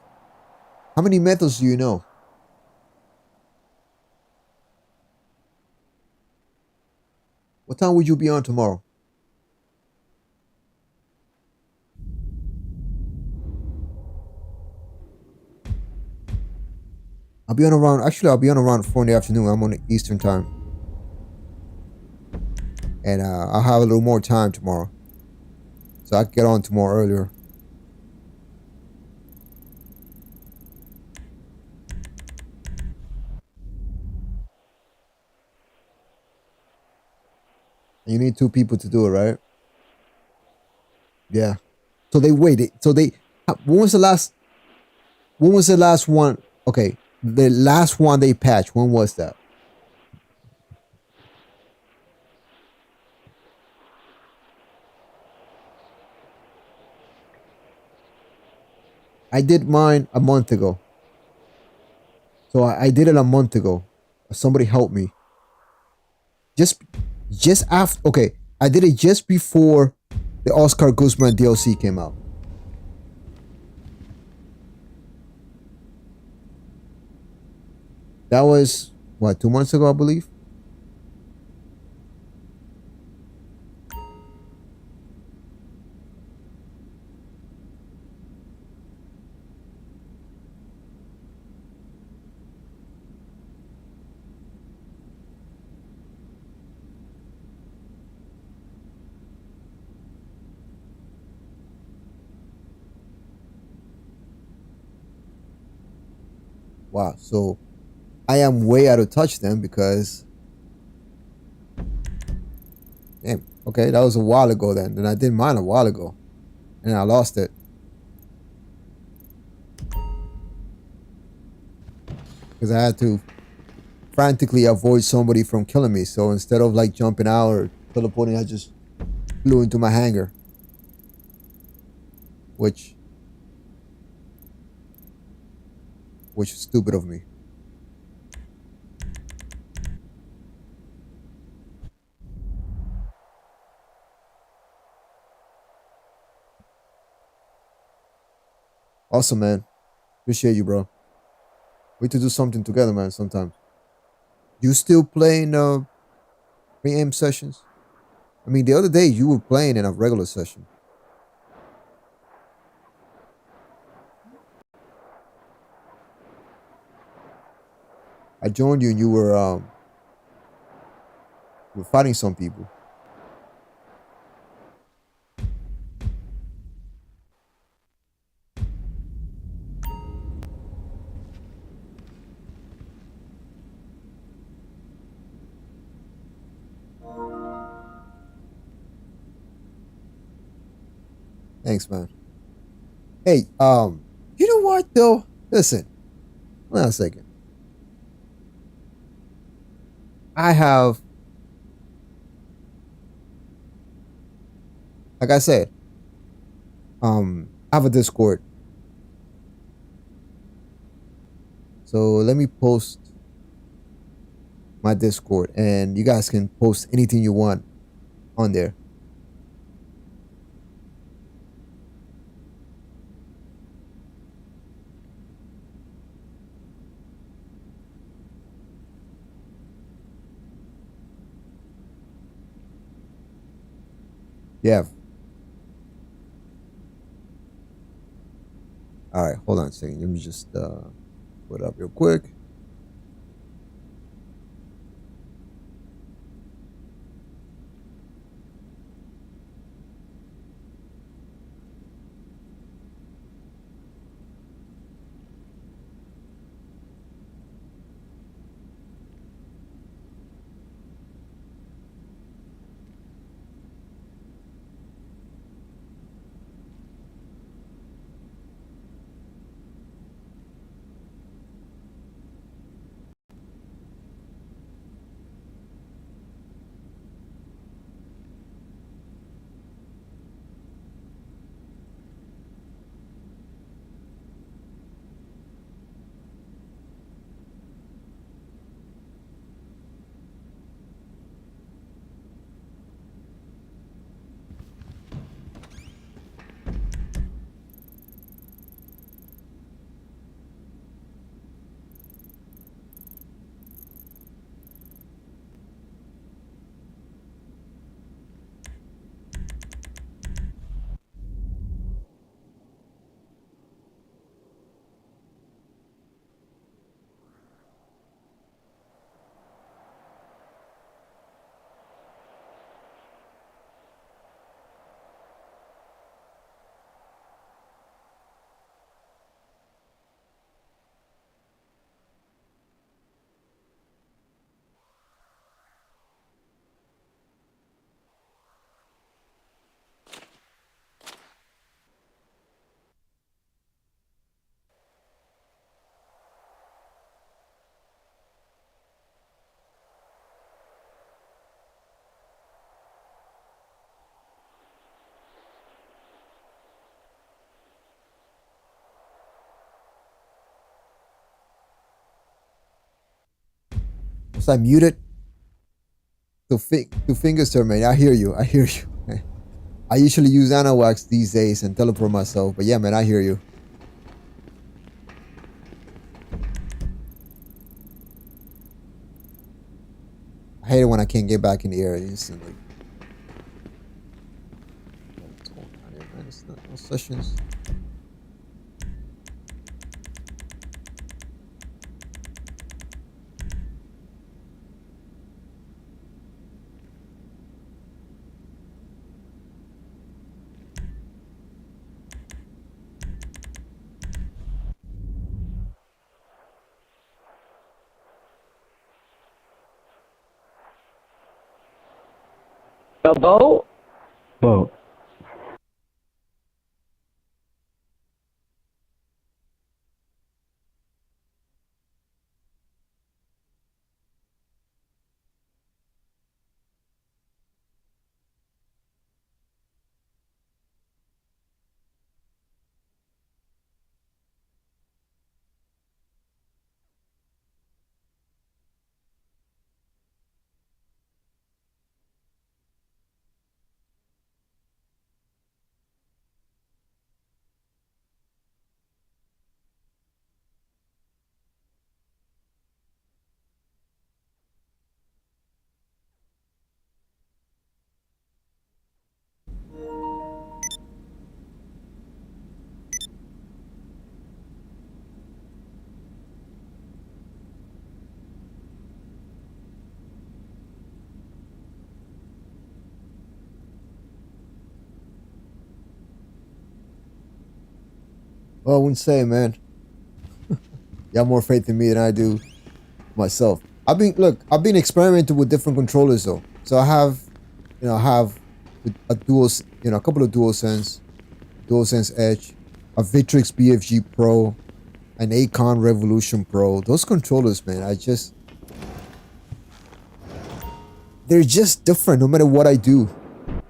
How many methods do you know? What time would you be on tomorrow? I'll be on around 4 in the afternoon. I'm on the Eastern time. And I'll have a little more time tomorrow. So I can get on tomorrow earlier. You need 2 people to do it, right? Yeah. So they waited. So when was the last one? Okay. the last one they patched, when was that? I did mine a month ago. So I did it a month ago. Somebody helped me. Just after. Okay, I did it just before the Oscar Guzman DLC came out. That was what, 2 months ago, I believe. Wow. So I am way out of touch then because, damn, okay, that was a while ago then. And I did mine a while ago. And I lost it. Because I had to frantically avoid somebody from killing me. So instead of like jumping out or teleporting, I just flew into my hangar. Which was stupid of me. Awesome, man. Appreciate you, bro. We need to do something together, man, sometimes. You still playing pre-aim sessions? I mean, the other day you were playing in a regular session. I joined you and you were fighting some people. Thanks, man. Hey, you know what though? Listen, hold on a second. I have, like I said, I have a Discord. So let me post my Discord and you guys can post anything you want on there. Yeah. All right, hold on a second. Let me just put it up real quick. Was I muted? Two fingers, sir, man. I hear you. I hear you. I usually use Anawax these days and teleport myself, but yeah, man, I hear you. I hate it when I can't get back in the air instantly. What's going on here, man? It's not no sessions. A boat? Boat. Well, I wouldn't say, man. You have more faith in me than I do myself. I've been experimenting with different controllers though. So I have a a couple of DualSense Edge, a Victrix BFG Pro, an Acon Revolution Pro. Those controllers, man, they're just different no matter what I do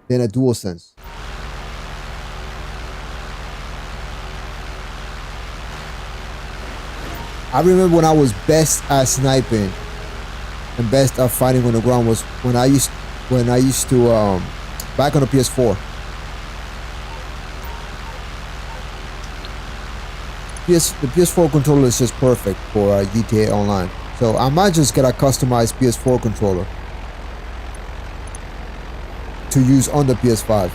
than a DualSense. I remember when I was best at sniping and best at fighting on the ground was when I used to back on the PS4. The PS4 controller is just perfect for GTA Online. So I might just get a customized PS4 controller to use on the PS5.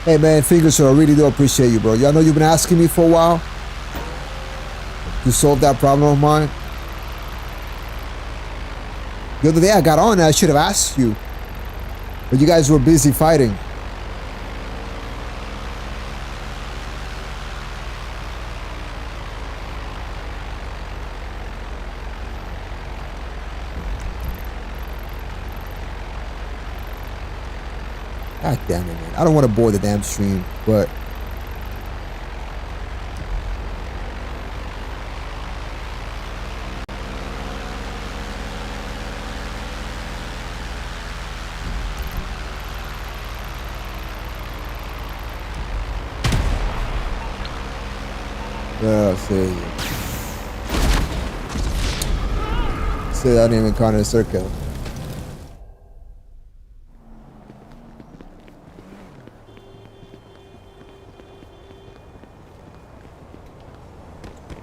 Hey man, Fingers, I really do appreciate you, bro. I know you've been asking me for a while to solve that problem of mine. The other day I got on and I should have asked you, but you guys were busy fighting. God damn it, man. I don't want to bore the damn stream, but see. See, I didn't even count in a circle.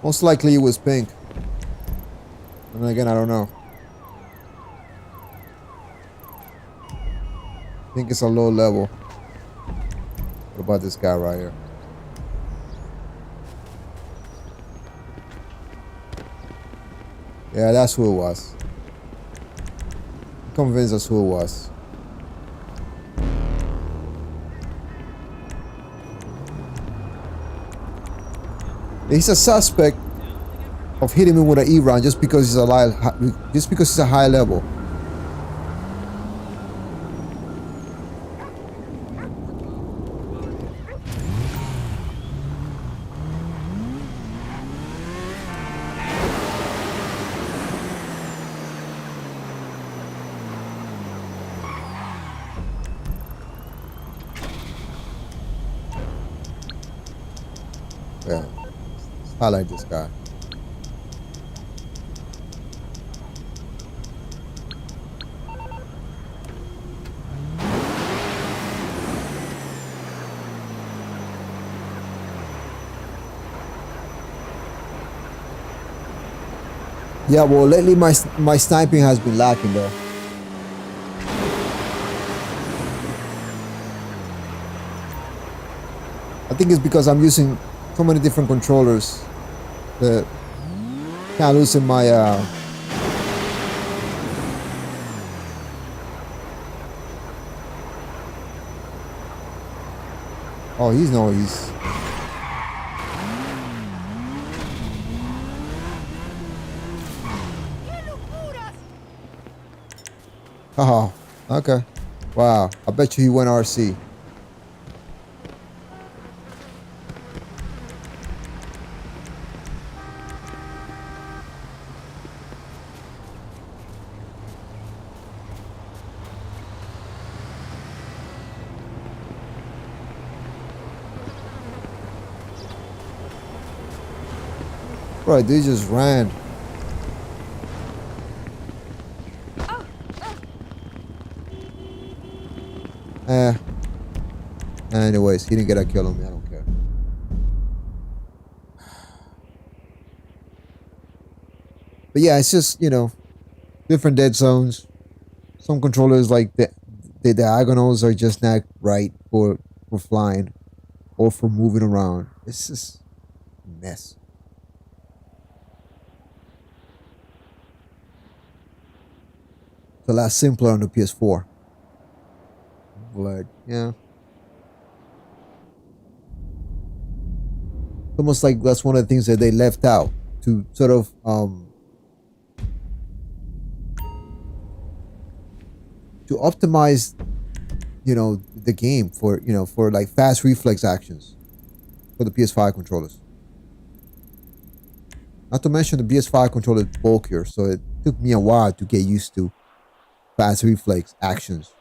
Most likely it was pink. And again, I don't know. I think it's a low level. What about this guy right here? Yeah, that's who it was. I'm convinced that's who it was. He's a suspect of hitting me with an E round just because he's a high level. Yeah. Highlight this guy. Yeah, well, lately my sniping has been lacking though. I think it's because I'm using so many different controllers that kind of losing my oh, he's oh, okay. Wow, I bet you he went RC. Right, they just ran. Anyways, he didn't get a kill on me. I don't care. But yeah, it's just, you know, different dead zones. Some controllers like the diagonals are just not right for flying or for moving around. It's just a mess. It's a lot simpler on the PS4. But yeah. It's almost like that's one of the things that they left out to sort of to optimize, you know, the game for, you know, for like fast reflex actions for the PS5 controllers. Not to mention the PS5 controller is bulkier, so it took me a while to get used to fast reflex actions,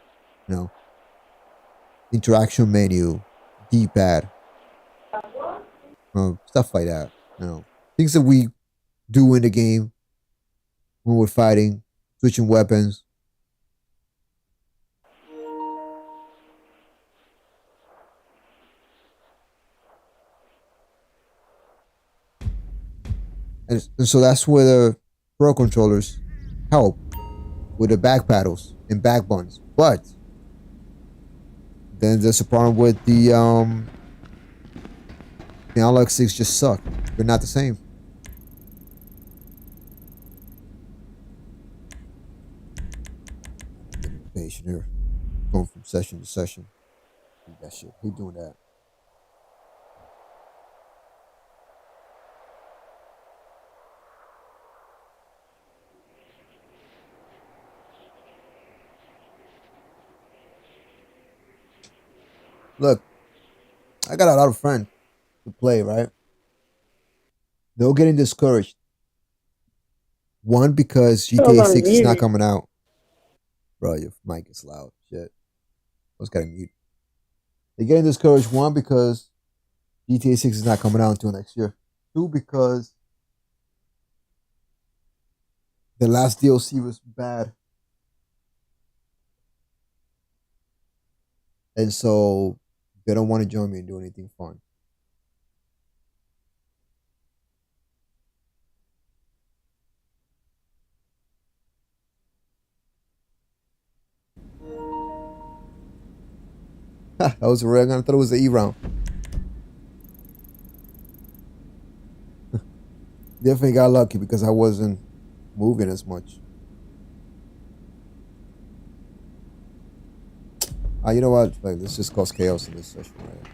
you know, interaction menu, D-pad, stuff like that, you know, things that we do in the game when we're fighting, switching weapons. And so that's where the Pro controllers help with the back paddles and back buttons. But then there's a problem with the analog sticks just suck. They're not the same. Patient here, going from session to session. That shit. Who doing that? Look, I got a lot of friends to play, right? They're getting discouraged. One, because GTA 6 is not coming out. Bro, your mic is loud. Shit. I was gotta mute. They're getting discouraged. One, because GTA 6 is not coming out until next year. Two, because the last DLC was bad. And so they don't want to join me and do anything fun. That was a red gun. I thought it was the E round. Definitely got lucky because I wasn't moving as much. You know what? Like, let's just cause chaos in this session, right?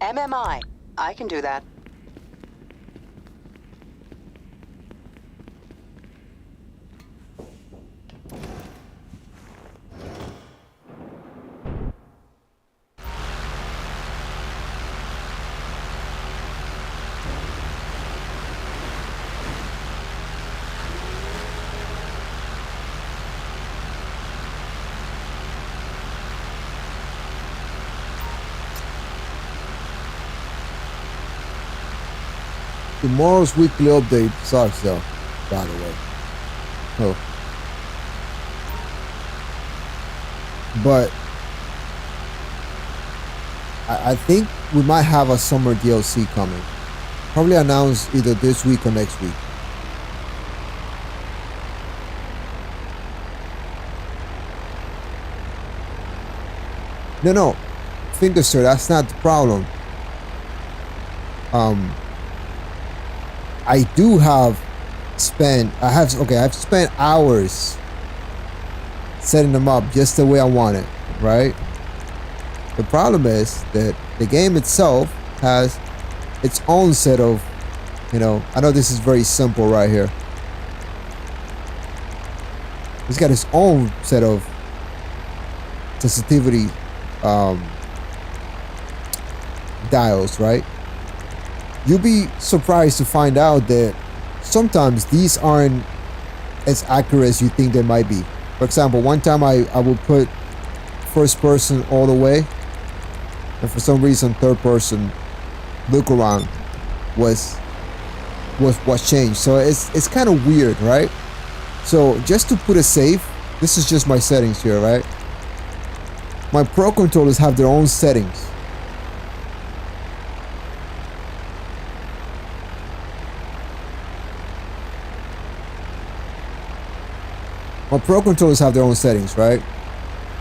MMI. I can do that. Tomorrow's weekly update sucks though, by the way. Oh. But I think we might have a summer DLC coming. Probably announced either this week or next week. No. Finger sir, that's not the problem. I've spent hours setting them up just the way I want it, right? The problem is that the game itself has its own set of, I know this is very simple right here. It's got its own set of sensitivity dials, right? You'll be surprised to find out that sometimes these aren't as accurate as you think they might be. For example, one time I would put first person all the way, and for some reason third person look around was changed. So it's kind of weird, right? So just to put it safe, this is just my settings here, right? My Pro controllers have their own settings. My Pro controllers have their own settings, right?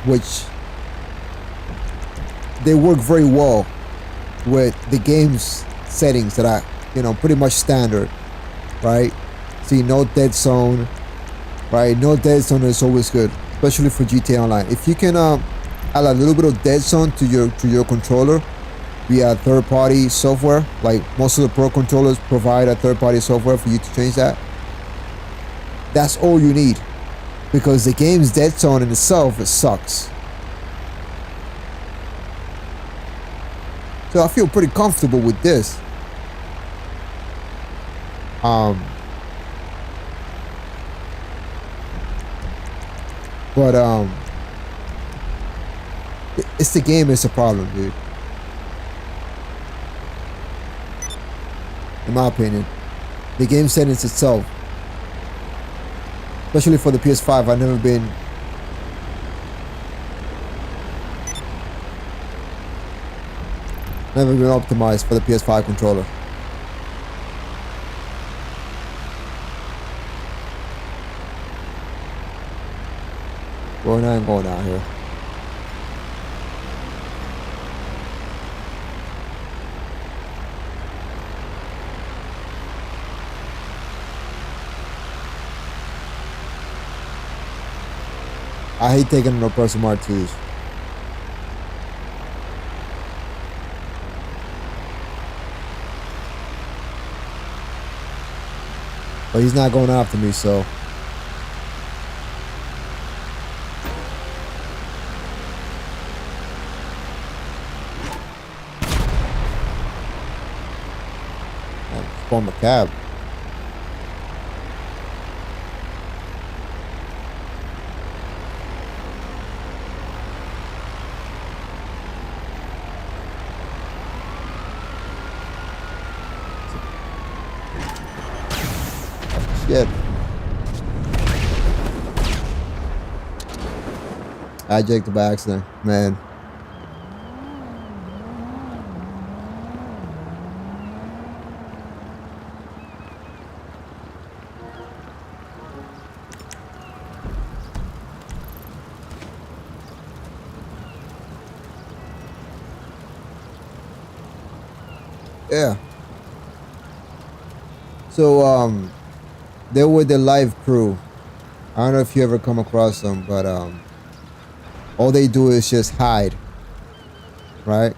Which they work very well with the game's settings that are, pretty much standard, right? See, no dead zone, right? No dead zone is always good, especially for GTA Online. If you can add a little bit of dead zone to your controller via third-party software, like most of the Pro controllers provide a third-party software for you to change that. That's all you need, because the game's dead zone in itself, it sucks. So I feel pretty comfortable with this. But it's the game is a problem, dude. In my opinion, the game settings itself, especially for the PS5, I've never been optimized for the PS5 controller. Going out here. I hate taking no personal R2s. But he's not going after me, so. Spawn the cab. Shit. I ejected by accident, man. Yeah. So they were the live crew. I don't know if you ever come across them, but all they do is just hide, right?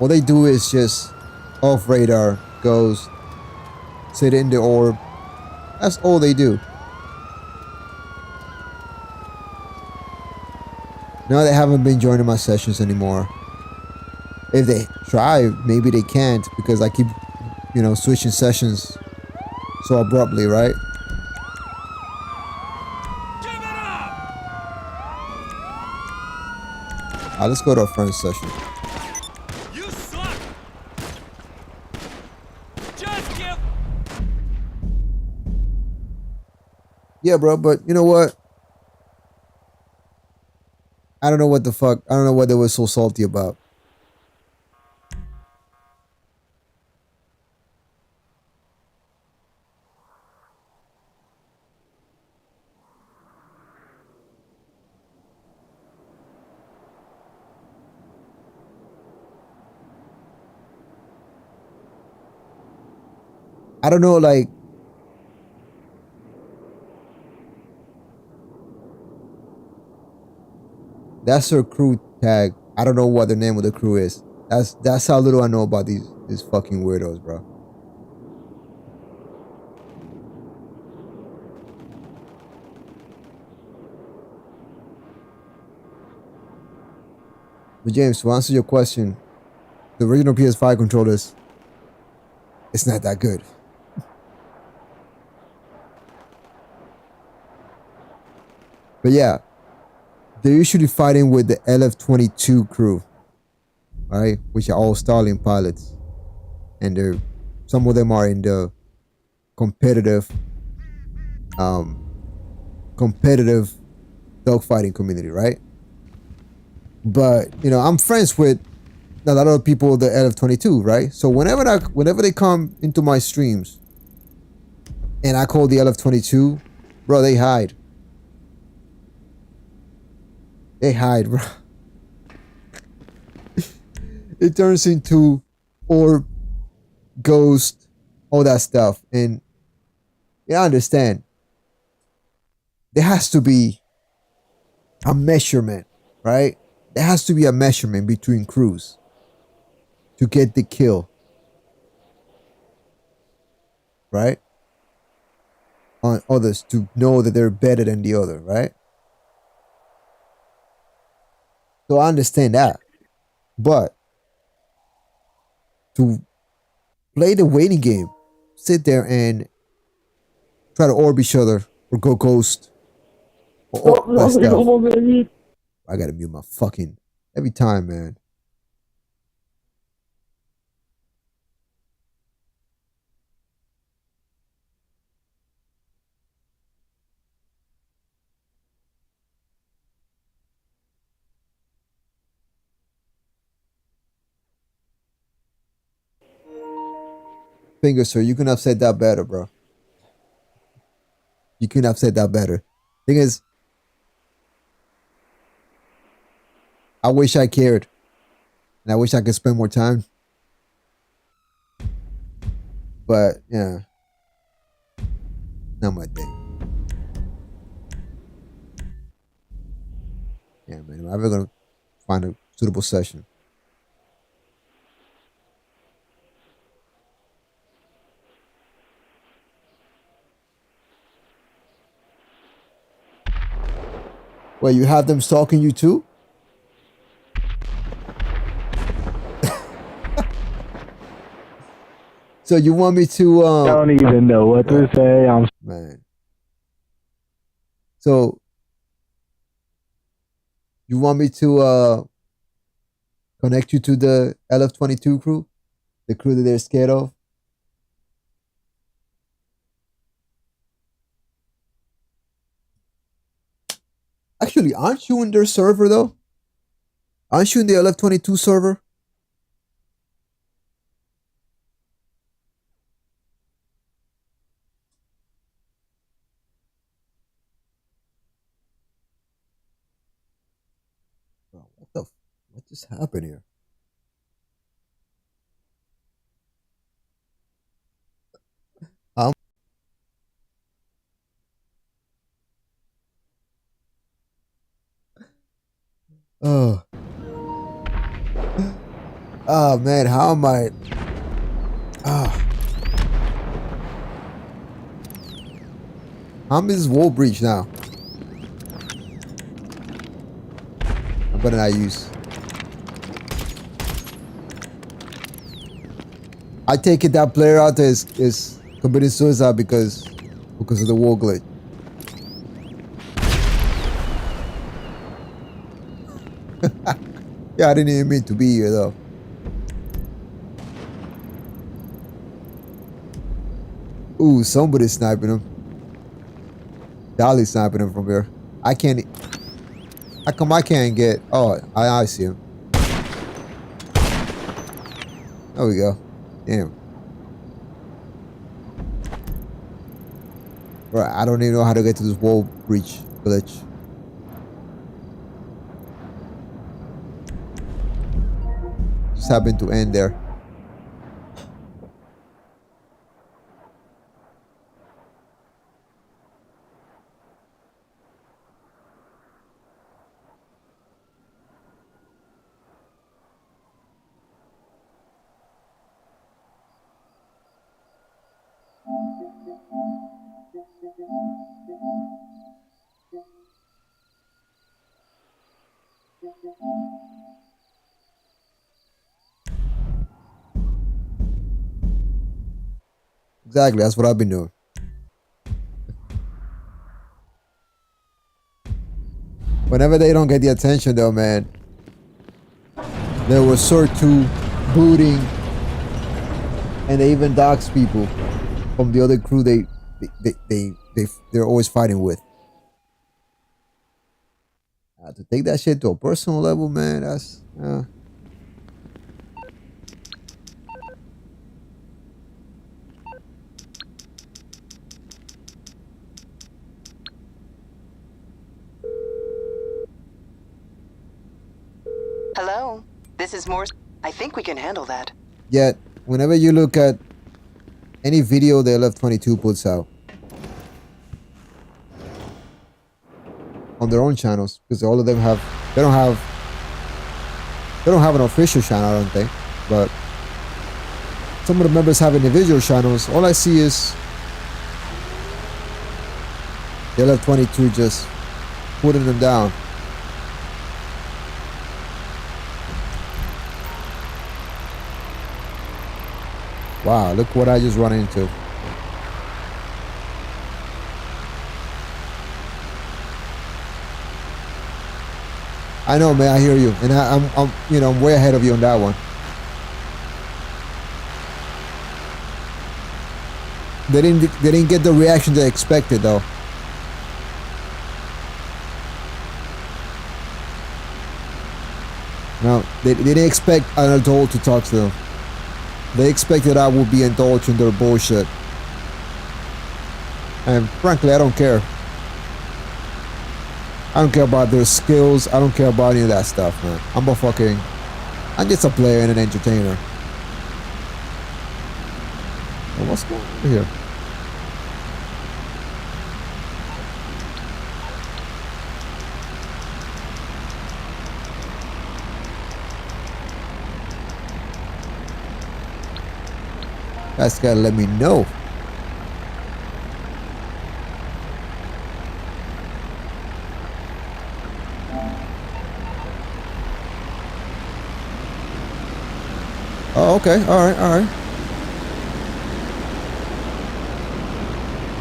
All they do is just off radar, goes, sit in the orb. That's all they do. No, they haven't been joining my sessions anymore. If they try, maybe they can't, because I keep, switching sessions so abruptly, right? Give it up! let's go to our friend's session. You suck! Just give... Yeah, bro, but you know what? I don't know what the fuck. I don't know what they were so salty about. I don't know, like, that's her crew tag. I don't know what the name of the crew is. That's how little I know about these fucking weirdos, bro. But James, to answer your question, the original PS5 controllers, it's not that good. But yeah, they're usually fighting with the LF-22 crew, right? Which are all Starlink pilots, and some of them are in the competitive dogfighting community, right? But you know, I'm friends with a lot of people the LF-22, right? So whenever they come into my streams and I call the LF-22, bro, they hide. They hide, bro. It turns into orb, ghost, all that stuff. And yeah, I understand. There has to be a measurement, right? There has to be a measurement between crews to get the kill, right? On others to know that they're better than the other, right? So I understand that. But to play the waiting game, sit there and try to orb each other or go ghost or that stuff. I gotta mute my fucking every time, man. Finger, sir, you couldn't have said that better, bro. You couldn't have said that better. Thing is, I wish I cared. And I wish I could spend more time. But, yeah. Not my thing. Yeah, man. I'm ever gonna find a suitable session. Well, you have them stalking you too? So you want me to Don't even know what to say. I'm man. So you want me to connect you to the LF-22 crew? The crew that they're scared of? Actually, aren't you in their server though? Aren't you in the LF-22 server? Bro, what just happened here? Oh. Oh man, how am I? Ah. How is this wall breach now? I'm gonna not use. I take it that player out there is committing suicide because of the wall glitch. Yeah, I didn't even mean to be here though. Ooh, somebody's sniping him. Dolly's sniping him from here. I can't. How come I can't get? Oh, I see him. There we go. Damn. Right, I don't even know how to get to this wall breach glitch. Just happened to end there. Exactly, that's what I've been doing. Whenever they don't get the attention though, man, they will resort to booting, and they even dox people from the other crew they're always fighting with. To take that shit to a personal level, man, that's Hello? This is Morse. I think we can handle that. Yet, whenever you look at any video that LF22 puts out on their own channels, because all of them they don't have an official channel, I don't think, but some of the members have individual channels. All I see is the LF22 just putting them down. Wow, look what I just run into. I know, man, I hear you. And I'm way ahead of you on that one. They didn't get the reaction they expected though. No, they didn't expect an adult to talk to them. They expected I would be indulged in their bullshit. And frankly, I don't care. I don't care about their skills. I don't care about any of that stuff, man. I'm just a player and an entertainer. Well, what's going on here? That's gotta let me know. Oh, okay. All right.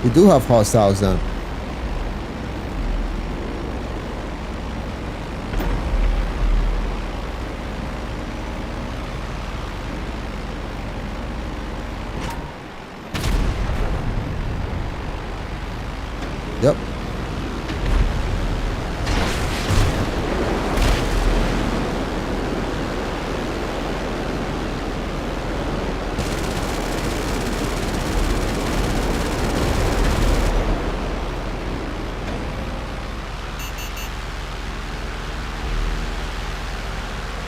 We do have hostiles then. Yep.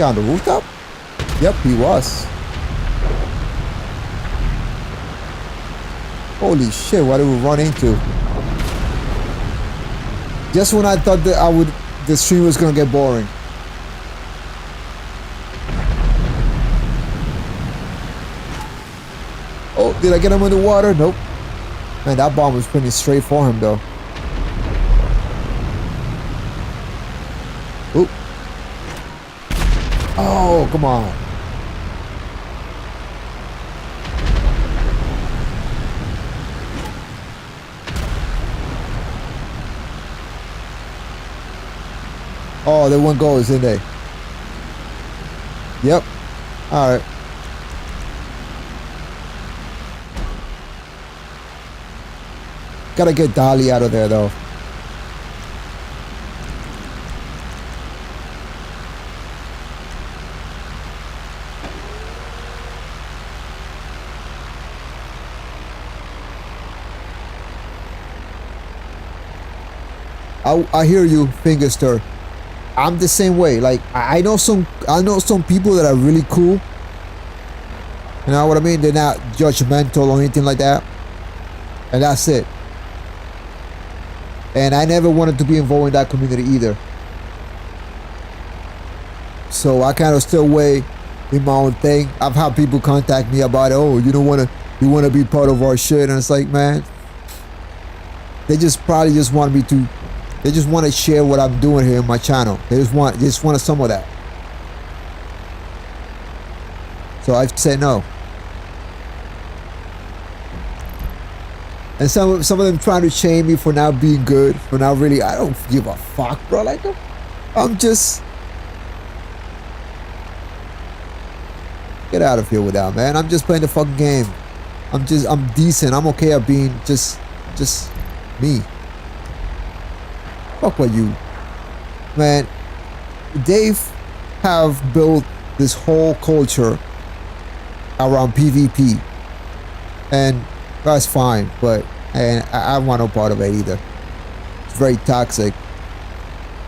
On the rooftop? Yep, he was. Holy shit, what did we run into? Just when I thought that the stream was gonna get boring. Oh, did I get him in the water? Nope. Man, that bomb was pretty straight for him though. Oop. Oh, come on. Oh, they won't go, isn't they? Yep. All right. Gotta get Dolly out of there, though. I hear you, Fingerster. I'm the same way. Like I know some people that are really cool. You know what I mean? They're not judgmental or anything like that. And that's it. And I never wanted to be involved in that community either. So I kind of still away in my own thing. I've had people contact me about it. Oh, you want to be part of our shit? And it's like, man, they just probably just want me to. They just want to share what I'm doing here in my channel. They just want some of that. So I've said no. And some of them trying to shame me for not being good, for not really. I don't give a fuck, bro. Like I'm just get out of here with that, man. I'm just playing the fucking game. I'm decent. I'm okay at being just me. Fuck what you, man. They have built this whole culture around PvP, and that's fine. But I want no part of it either. It's very toxic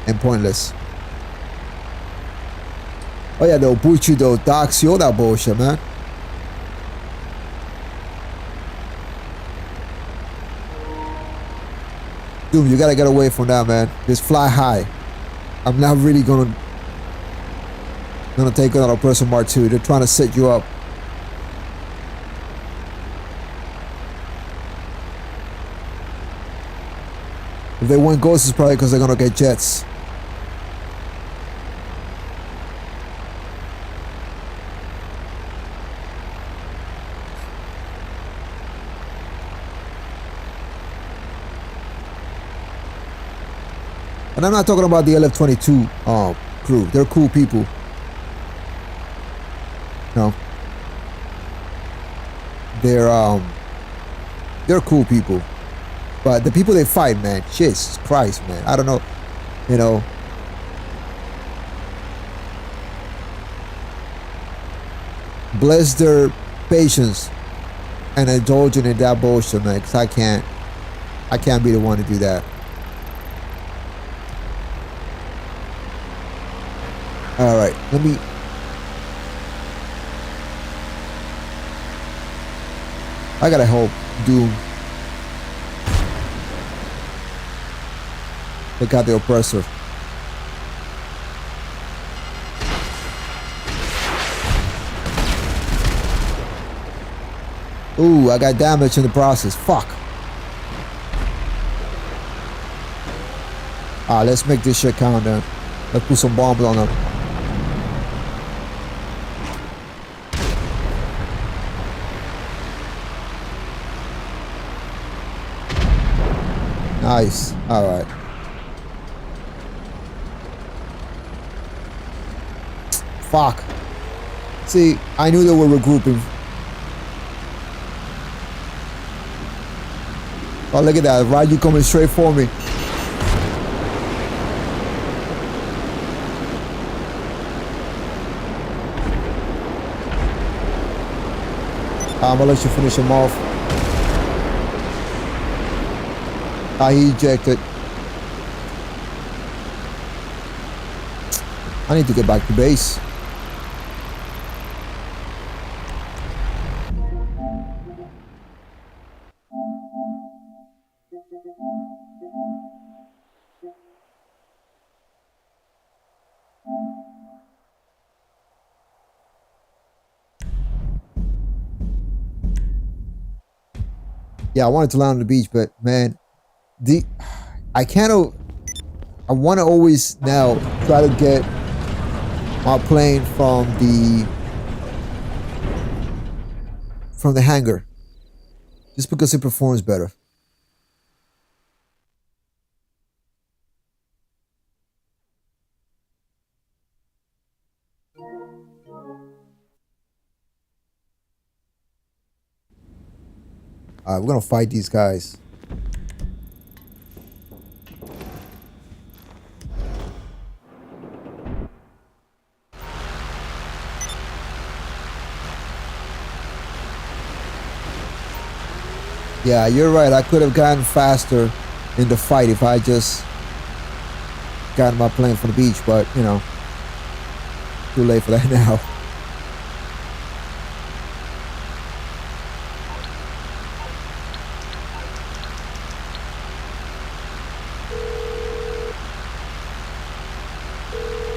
and pointless. Oh yeah, though Bushido, Doxy, all that bullshit, man. Dude, you gotta get away from that, man. Just fly high. I'm not really gonna take another person Mark 2. They're trying to set you up. If they want ghosts, it's probably because they're gonna get jets. And I'm not talking about the LF-22 crew. They're cool people. No. They're cool people. But the people they fight, man, Jesus Christ, man. I don't know. You know. Bless their patience and indulging in that bullshit, man. Because I can't be the one to do that. All right, let me. I gotta help Doom. They got the oppressor. Ooh, I got damage in the process. Fuck. Let's make this shit count then. Let's put some bombs on them. Nice. All right. Fuck. See, I knew they were regrouping. Oh, look at that. Raju coming straight for me. I'm gonna let you finish him off. He ejected. I need to get back to base. Yeah, I wanted to land on the beach, but man, I want to always now try to get my plane from the hangar, just because it performs better. We're gonna fight these guys. Yeah, you're right. I could have gotten faster in the fight if I just gotten my plane from the beach, but you know, too late for that now.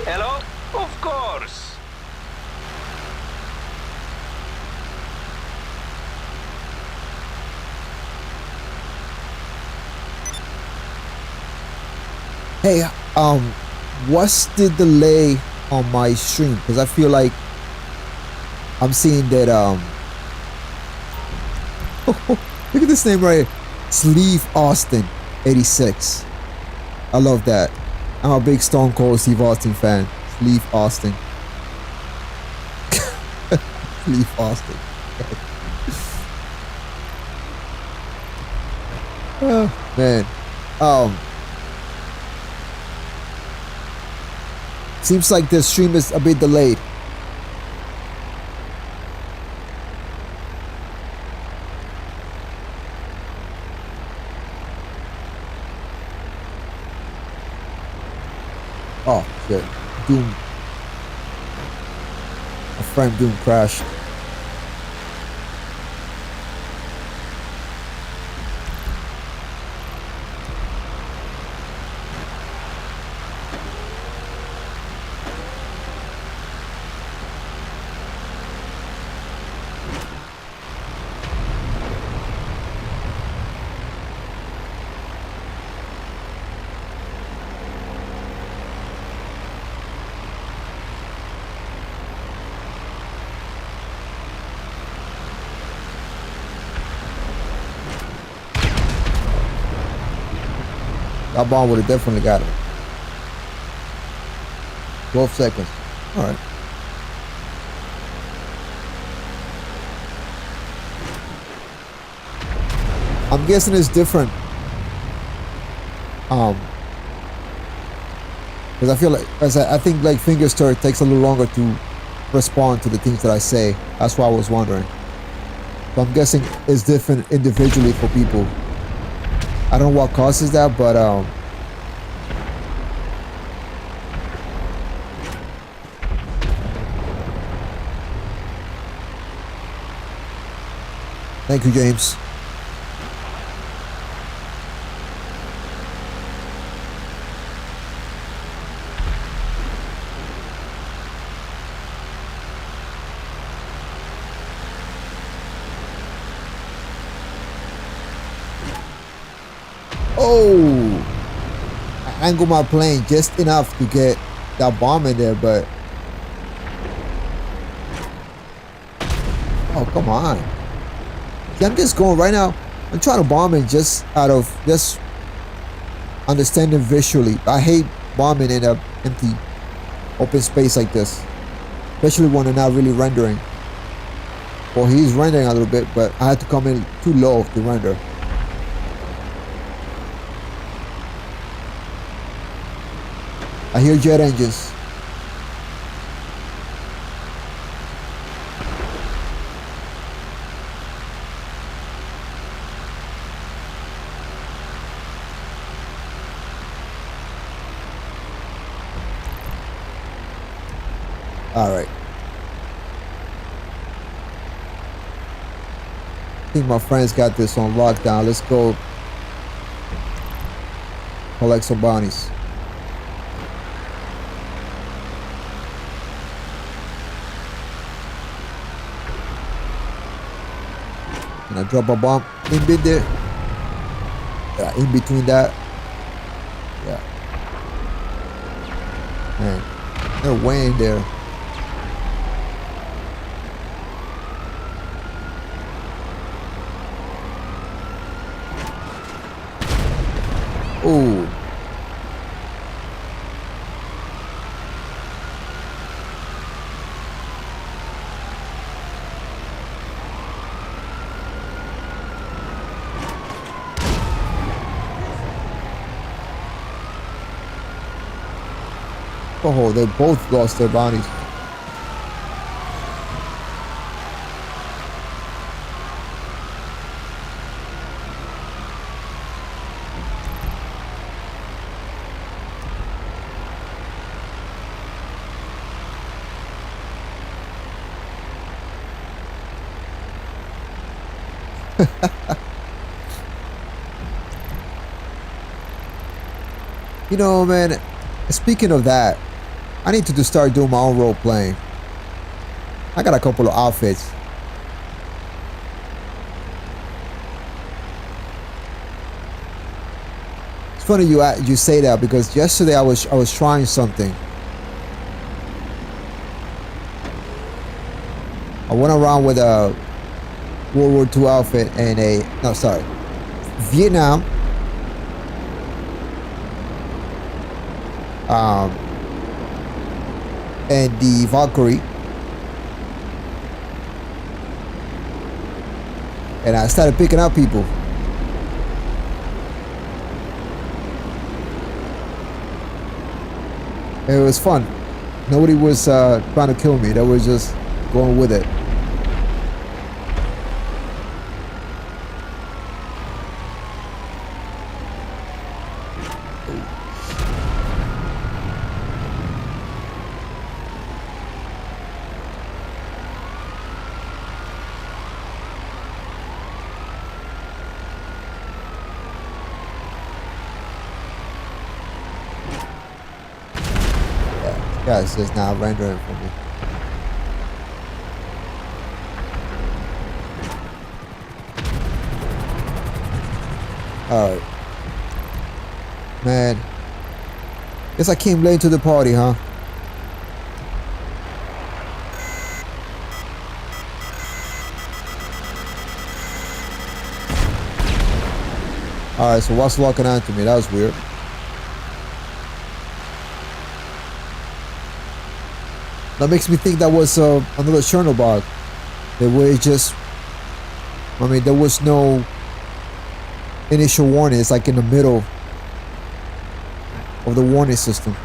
Hello? Of course. Hey, what's the delay on my stream? Because I feel like I'm seeing that look at this name right here. Sleeve Austin 86. I love that. I'm a big Stone Cold Steve Austin fan. Sleeve Austin. Sleeve Austin. Oh, man. Seems like the stream is a bit delayed. Oh shit. Doom. A friend Doom crashed. That bomb would have definitely got him. 12 seconds. Alright. I'm guessing it's different. Because I feel like, I think like finger stir takes a little longer to respond to the things that I say. That's why I was wondering. So I'm guessing it's different individually for people. I don't know what causes that, but thank you, James. Oh, I angled my plane just enough to get that bomb in there, but oh, come on. See, I'm just going right now. I'm trying to bomb it just out of just understanding visually. I hate bombing in an empty open space like this, especially when they're not really rendering. Well, he's rendering a little bit, but I had to come in too low to render. I hear jet engines. All right. I think my friends got this on lockdown. Let's go collect some bounties. And I drop a bomb in there. Yeah, in between that. Yeah. Man, they're way in there. Oh. Oh, they both lost their bodies. You know, man, speaking of that, I need to start doing my own role playing. I got a couple of outfits. It's funny you say that because yesterday I was trying something. I went around with a World War II outfit and Vietnam. And the Valkyrie. And I started picking up people. It was fun. Nobody was trying to kill me. They were just going with it. Guys, just not rendering for me. Alright. Man. Guess I came late to the party, huh? Alright, so what's locking onto me? That was weird. That makes me think that was another Chernobyl. The way it just... I mean, there was no initial warning. It's like in the middle of the warning system.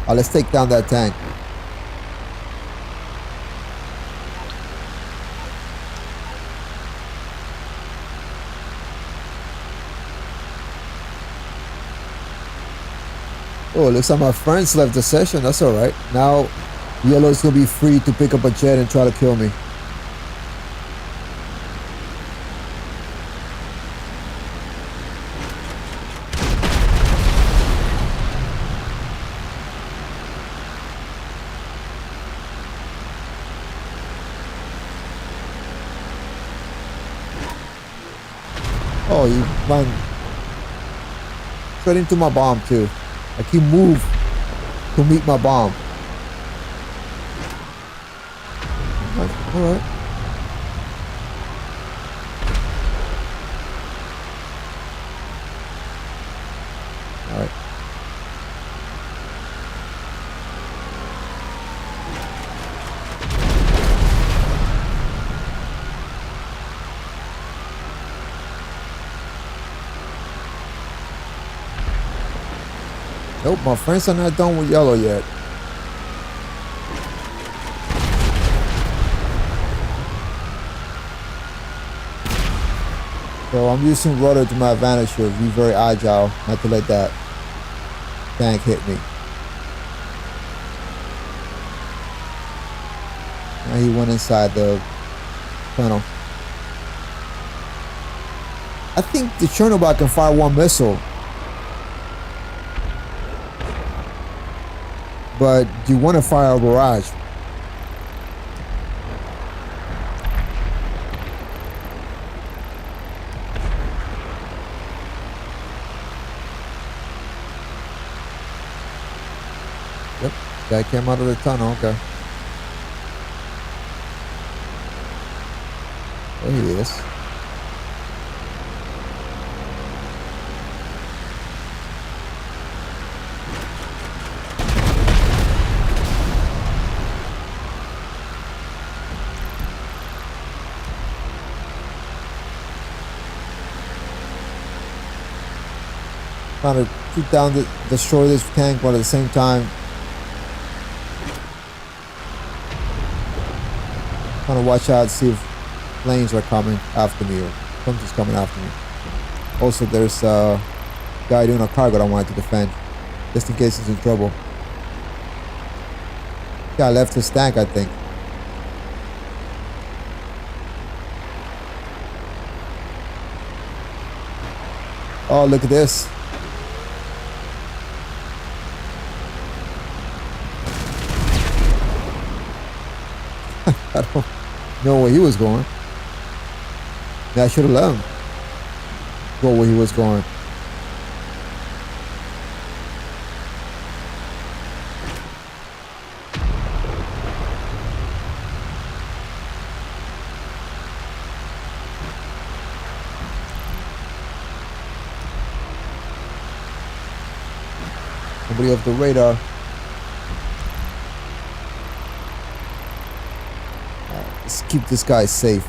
Let's take down that tank. Oh, looks like my friends left the session. That's alright. Now, Yellow's gonna be free to pick up a jet and try to kill me. Oh, you ran straight into my bomb too. Like he moved to meet my bomb. Alright. Alright. Nope, my friends are not done with Yellow yet. So I'm using rudder to my advantage here. Be very agile, not to let that tank hit me. And he went inside the tunnel. I think the Chernobyl can fire one missile. But you want to fire a barrage. Yep, guy came out of the tunnel. Okay. There he is. Trying to shoot down, destroy this tank, but at the same time, trying to watch out, see if planes are coming after me or something's coming after me. Also, there's a guy doing a cargo I wanted to defend, just in case he's in trouble. Guy left his tank, I think. Oh, look at this. I don't know where he was going. Yeah, I should have let him go where he was going. Nobody off the radar. Let's keep this guy safe.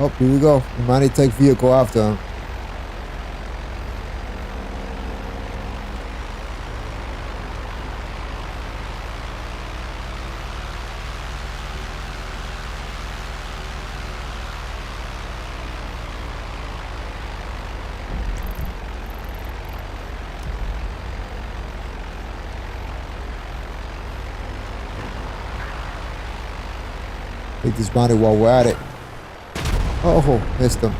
Oh, here we go. We might need to take vehicle after him. Take this money while we're at it. Oh, missed him.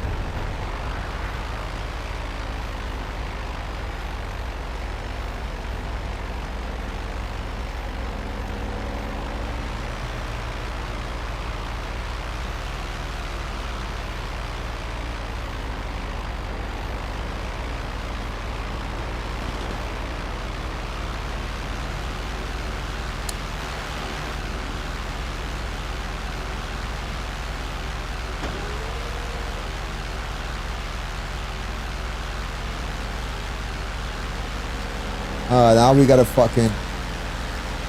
Now we gotta fucking...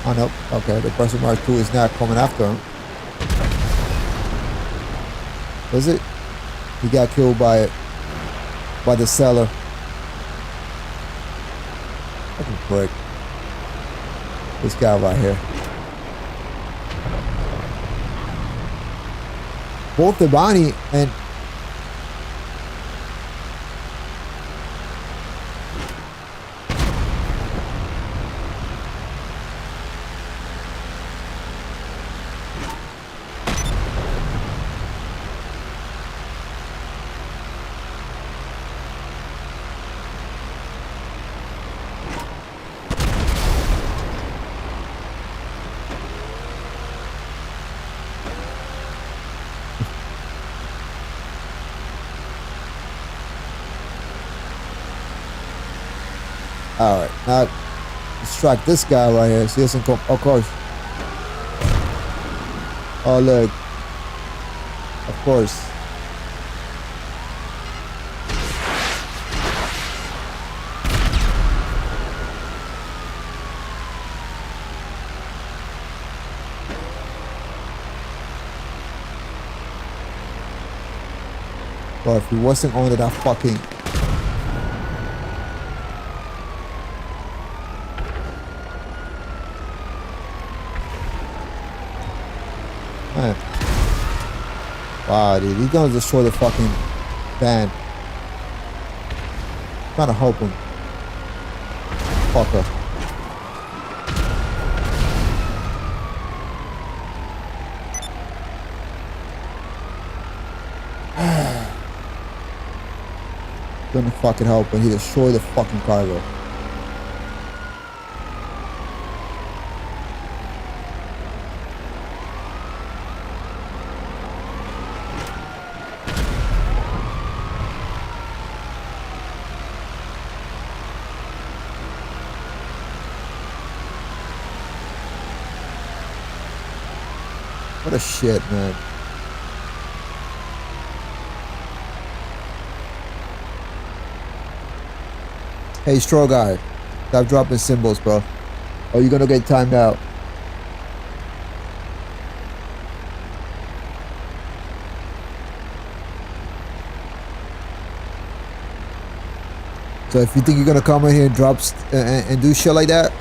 Oh no, okay, the person Mark II is not coming after him. Was it? He got killed by the seller. Fucking prick. This guy right here. Both the Bonnie and... Alright, now distract this guy right here so he doesn't come. Of course. Oh, look. Of course. But if he wasn't onto that fucking... Man. Wow, dude, he's gonna destroy the fucking van. Trying to help him. Fucker. Gonna fucking help him. He destroyed the fucking cargo. What a shit, man. Hey, straw guy. Stop dropping symbols, bro. Or you're gonna get timed out. So if you think you're gonna come in here and and do shit like that,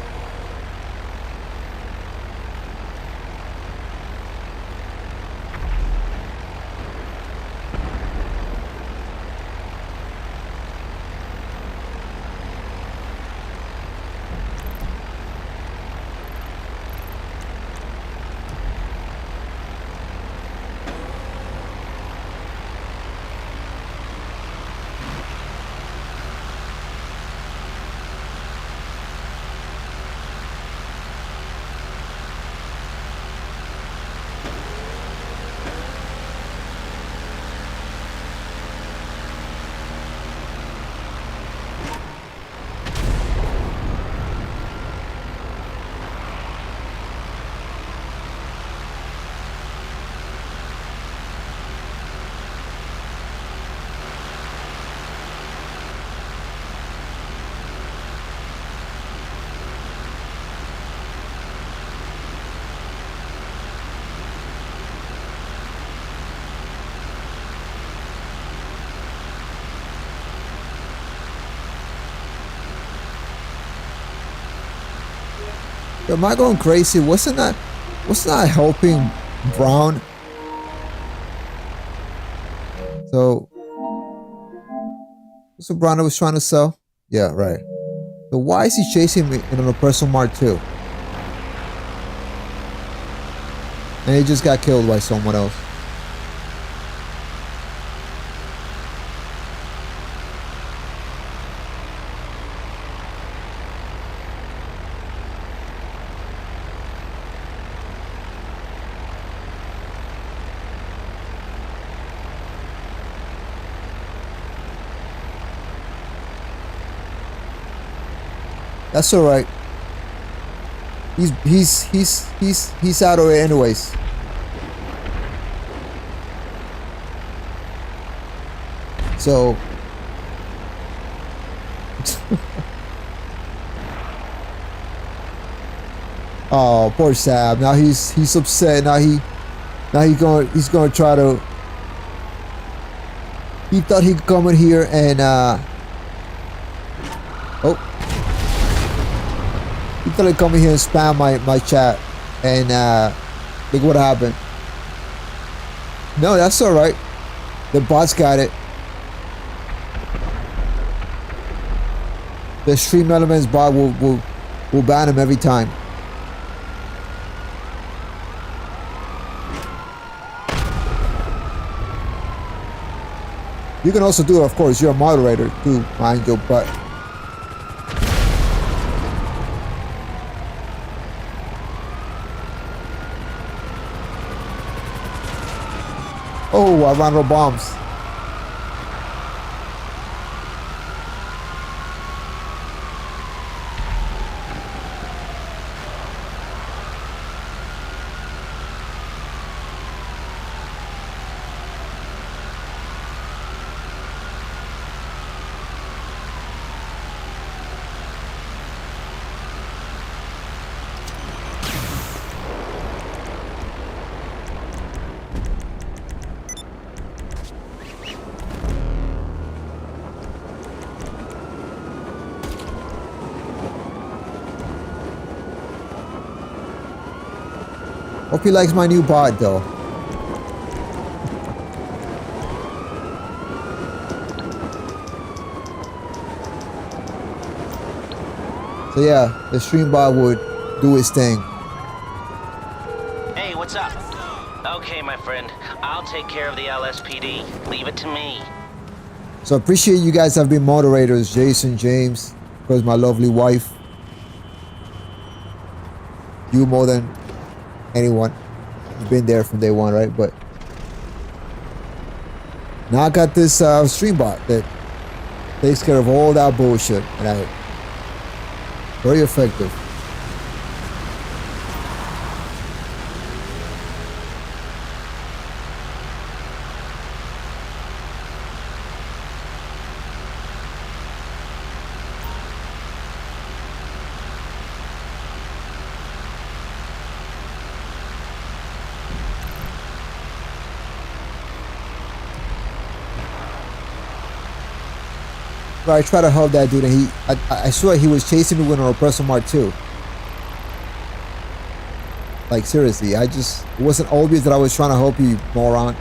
am I going crazy? Wasn't that helping Brown? So what's the Brown I was trying to sell? Yeah, right. So why is he chasing me in a personal mart too? And he just got killed by someone else. That's all right. He's out of it anyways. So oh, poor Sam. Now he's upset. Now he's gonna try to. He thought he could come in here and oh. He thought he'd come in here and spam my chat, and look what happened. No, that's all right. The bots got it. The Stream Elements bot will ban him every time. You can also do it, of course. You're a moderator too, mind your butt. Oh, I ran out of bombs. Hope he likes my new bot though. So yeah, the stream bot would do his thing. Hey, what's up? Okay, my friend. I'll take care of the LSPD. Leave it to me. So I appreciate you guys have been moderators, Jason, James, of course my lovely wife. You more than anyone. You've been there from day one, right? But now I got this stream bot that takes care of all that bullshit, and very effective. But I tried to help that dude, and I swear he was chasing me with an oppressor mark too. Like seriously, it wasn't obvious that I was trying to help you, moron.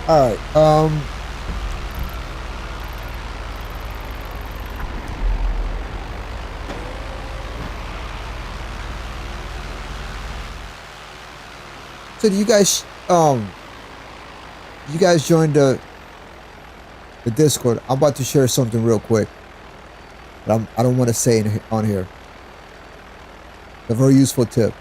All right. So do you guys joined the Discord? I'm about to share something real quick. But I don't want to say it on here. A very useful tip.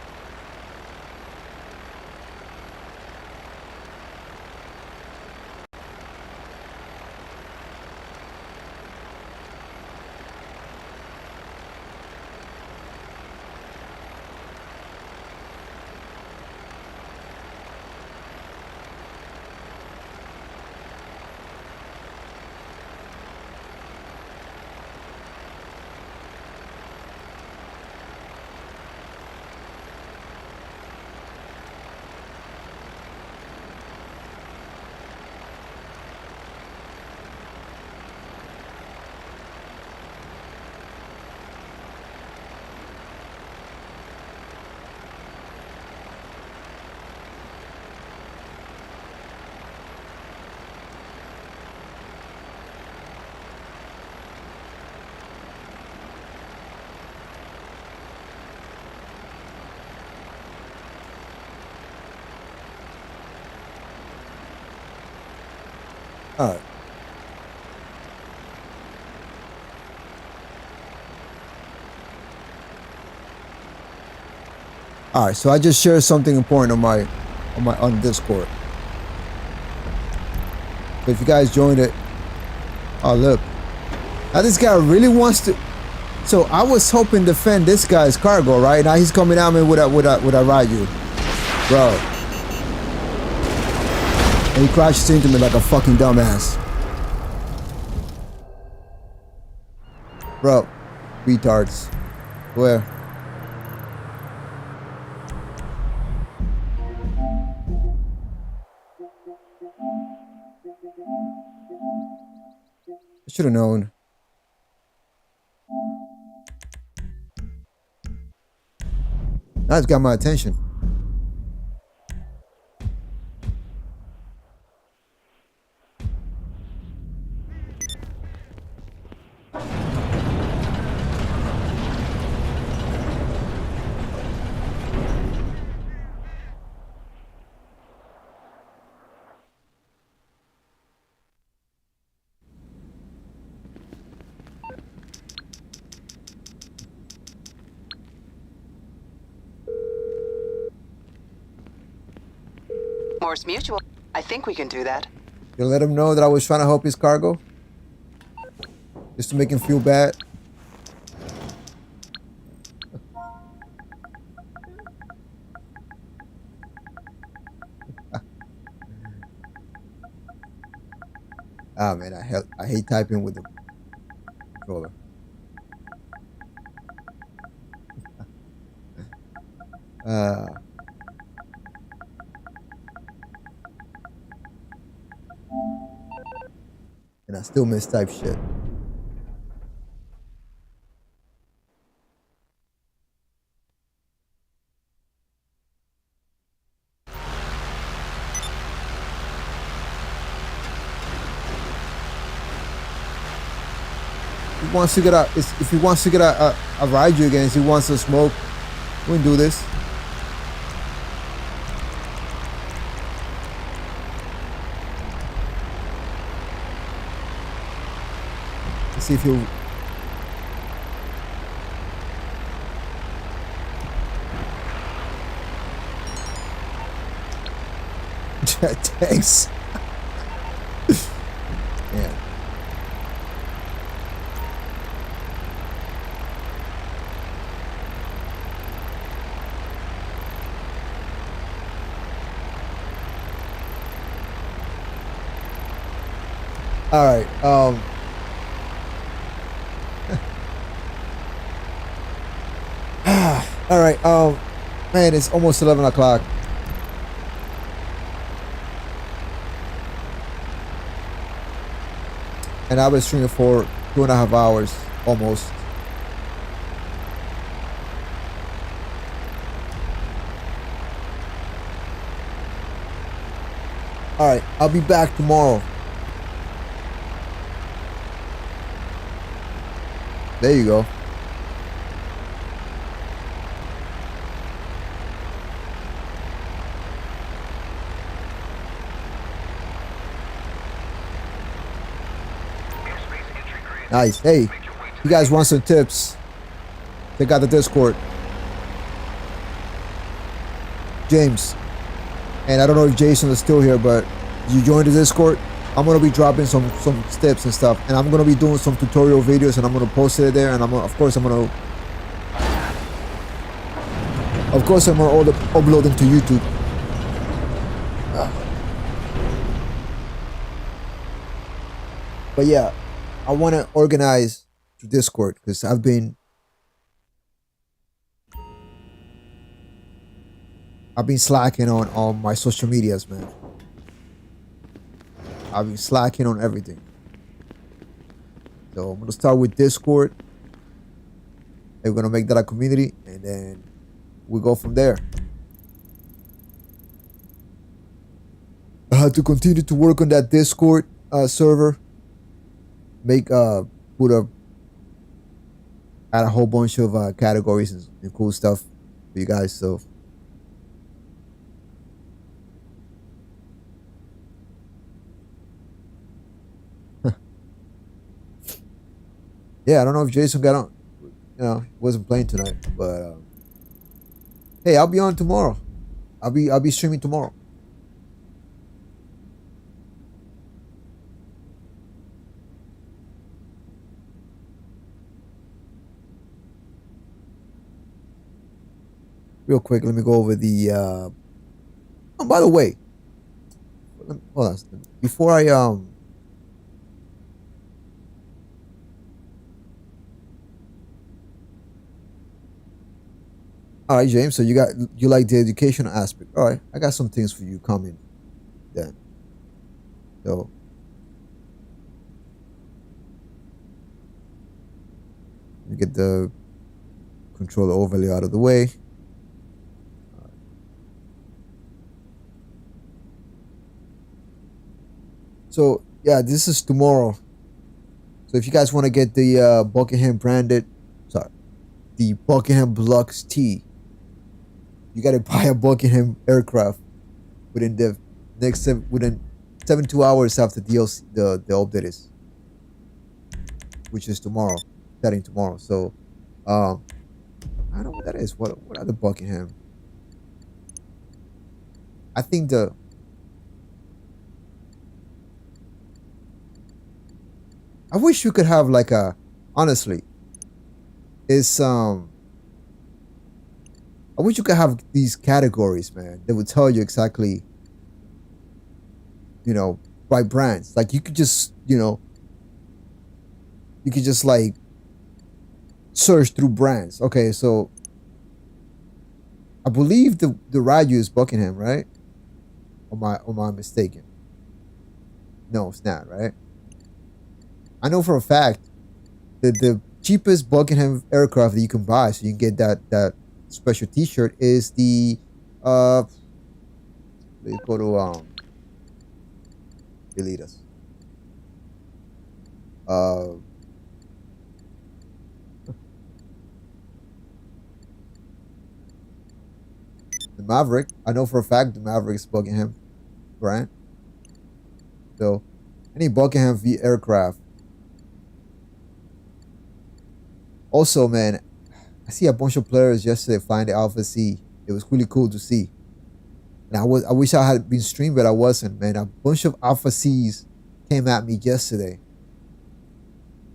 All right. All right, so I just shared something important on Discord. So if you guys joined it, oh look, now this guy really wants to. So I was hoping to defend this guy's cargo, right? Now he's coming at me with a Ryu, bro. And he crashes into me like a fucking dumbass, bro. Retards, where? I should have known. Now it's got my attention. Morse Mutual. I think we can do that. You let him know that I was trying to help his cargo, just to make him feel bad. Ah man, I hate typing with the controller. And I still mistype shit. He wants to get a, if he wants to get a ride you against, he wants to smoke. We can do this. see if he'll. Thanks. Yeah. All right. All right. Man, it's almost 11 o'clock. And I've been streaming for 2.5 hours almost. All right. I'll be back tomorrow. There you go. Nice. Hey, you guys want some tips? Check out the Discord. James. And I don't know if Jason is still here, but you join the Discord? I'm gonna be dropping some tips and stuff, and I'm gonna be doing some tutorial videos, and I'm gonna post it there, and of course I'm gonna upload them to YouTube. But yeah, I want to organize to Discord because I've been slacking on my social medias, man. I've been slacking on everything. So I'm gonna start with Discord. And we're gonna make that a community, and then we go from there. I have to continue to work on that Discord server. Add a whole bunch of categories and cool stuff for you guys. So yeah, I don't know if Jason got on. Wasn't playing tonight, but hey, I'll be on tomorrow. I'll be streaming tomorrow. Real quick, let me go over the. Oh, by the way, hold on. Before I All right, James. So you like the educational aspect. All right, I got some things for you coming then. So let me get the controller overlay out of the way. So yeah, this is tomorrow. So if you guys want to get the Buckingham Blocks T, you gotta buy a Buckingham aircraft within 72 hours after the update is, which is tomorrow, starting tomorrow. So I don't know what that is. What are the Buckingham? I think I wish you could have like honestly, it's I wish you could have these categories, man, that would tell you exactly, by brands. Like you could just, like search through brands. Okay, so I believe the Raju is Buckingham, right? Or am I mistaken? No, it's not, right? I know for a fact that the cheapest Buckingham aircraft that you can buy, so you can get that special T-shirt, is the let's go to delete us. The Maverick. I know for a fact the Maverick is Buckingham brand. So any Buckingham aircraft Also, man, I see a bunch of players yesterday find the Alpha C. It was really cool to see. And I wish I had been streamed, but I wasn't, man. A bunch of Alpha C's came at me yesterday.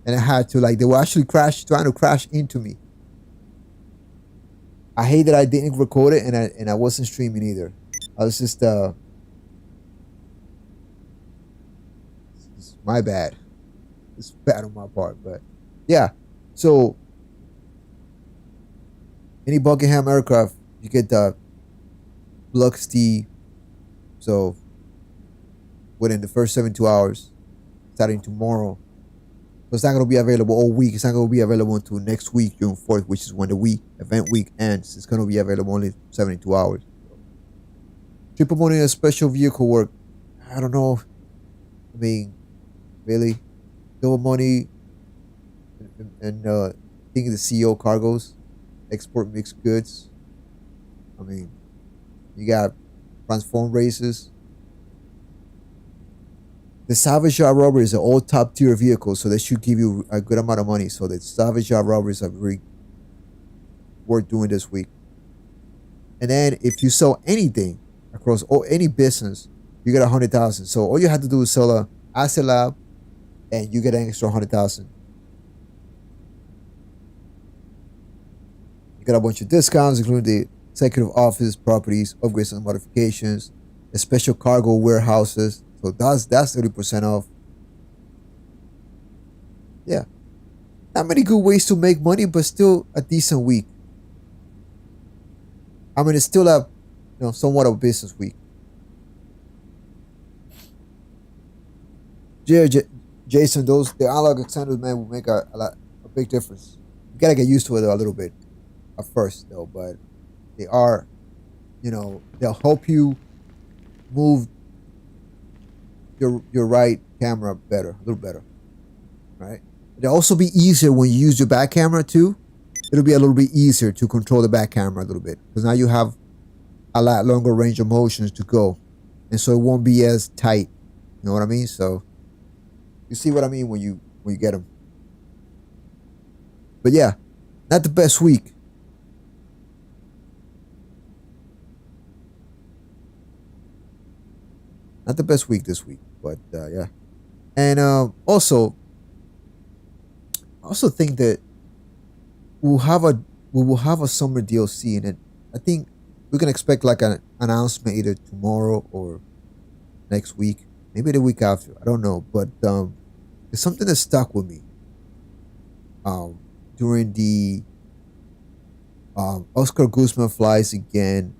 And I had to, like, they were actually trying to crash into me. I hate that I didn't record it and I wasn't streaming either. I was just it's my bad. It's bad on my part, but yeah. So any Buckingham aircraft, you get the Bluxty. So within the first 72 hours, starting tomorrow. So it's not going to be available all week. It's not going to be available until next week, June 4th, which is when the event week ends. It's going to be available only 72 hours. Triple money and special vehicle work. I don't know. I mean, really? Double money and thinking the CEO cargoes, export mixed goods. I mean, you got transform races. The Savage Yard robberies are all top tier vehicles, so they should give you a good amount of money. So the Savage Yard robberies are very worth doing this week. And then if you sell anything across any business, you get 100,000. So all you have to do is sell a asset lab, and you get an extra 100,000. You got a bunch of discounts, including the executive office properties, upgrades and modifications, the special cargo warehouses. So that's 30% off. Yeah. Not many good ways to make money, but still a decent week. I mean, it's still a somewhat of a business week. Jason, the analog extenders, man, will make a big difference. You gotta get used to it a little bit at first, though, but they are, they'll help you move your right camera a little better, right? It'll also be easier when you use your back camera too. It'll be a little bit easier to control the back camera a little bit, because now you have a lot longer range of motions to go, and so it won't be as tight. You know what I mean? So you see what I mean when you get them. But yeah, not the best week. Not the best week this week, but yeah. And also, I also think that we will have a summer DLC in it. I think we can expect like an announcement either tomorrow or next week, maybe the week after. I don't know, but it's something that stuck with me. During the Oscar Guzman Flies Again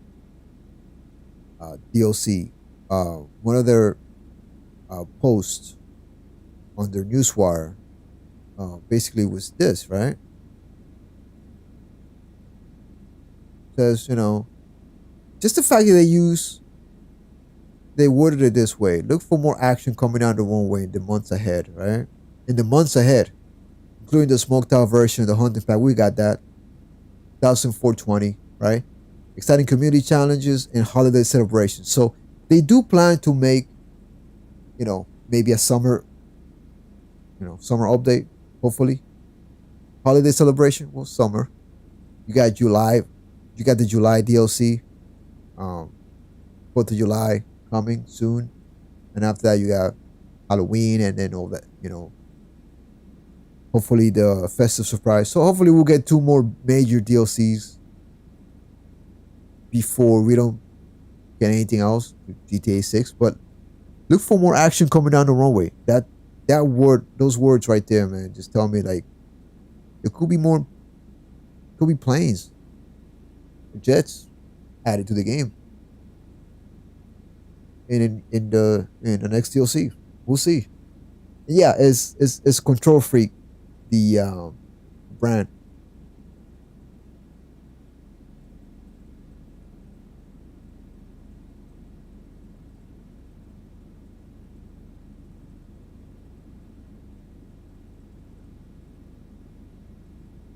DLC, one of their posts on their newswire basically was this, right? Says, just the fact that they worded it this way: look for more action coming down the runway in the months ahead, right? In the months ahead, including the smoked out version of the hunting pack. We got that. 1,420, right? Exciting community challenges and holiday celebrations. So they do plan to make, maybe a summer update, hopefully. Holiday celebration, well, summer. You got July. You got the July DLC. 4th of July coming soon. And after that, you got Halloween and then all that, hopefully the festive surprise. So hopefully we'll get 2 more major DLCs before we don't get anything else with GTA 6. But look for more action coming down the runway. Those words right there, man, just tell me like it could be more. Could be planes, jets added to the game. In the next DLC, we'll see. Yeah, it's Control Freak, the brand.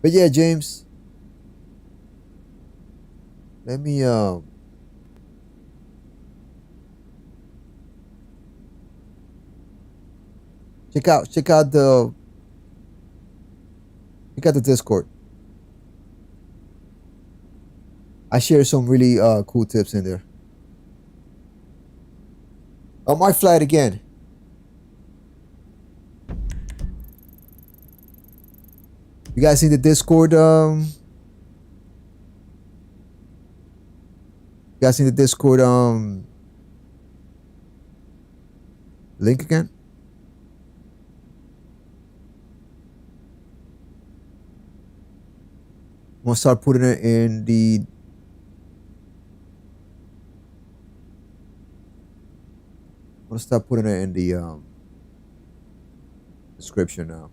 But yeah, James, let me check out the Discord. I share some really cool tips in there. On my flight again. You guys see the Discord? You guys see the Discord link again? I'm gonna start putting it in the description now.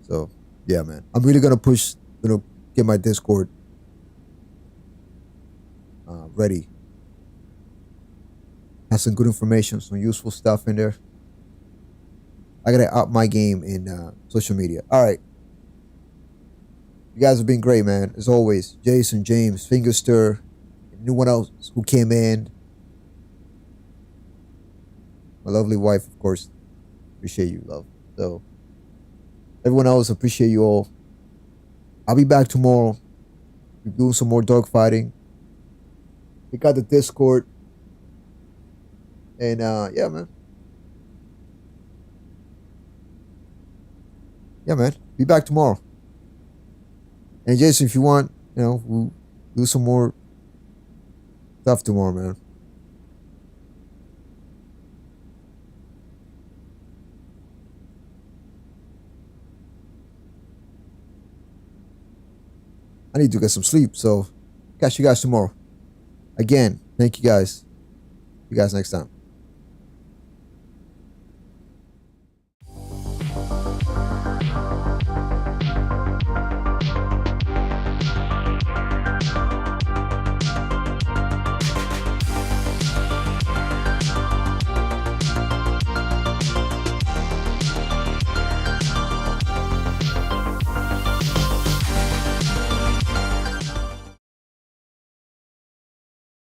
So yeah, man, I'm really gonna get my Discord ready. Has some good information, some useful stuff in there. I gotta up my game in social media. All right, you guys have been great, man. As always, Jason, James, Fingerster, anyone else who came in. My lovely wife, of course. Appreciate you, love. So, everyone else, appreciate you all. I'll be back tomorrow. We're doing some more dogfighting. We got the Discord. And, yeah, man. Yeah, man. Be back tomorrow. And, Jason, if you want, we'll do some more stuff tomorrow, man. I need to get some sleep, so catch you guys tomorrow. Again, thank you guys. See you guys next time.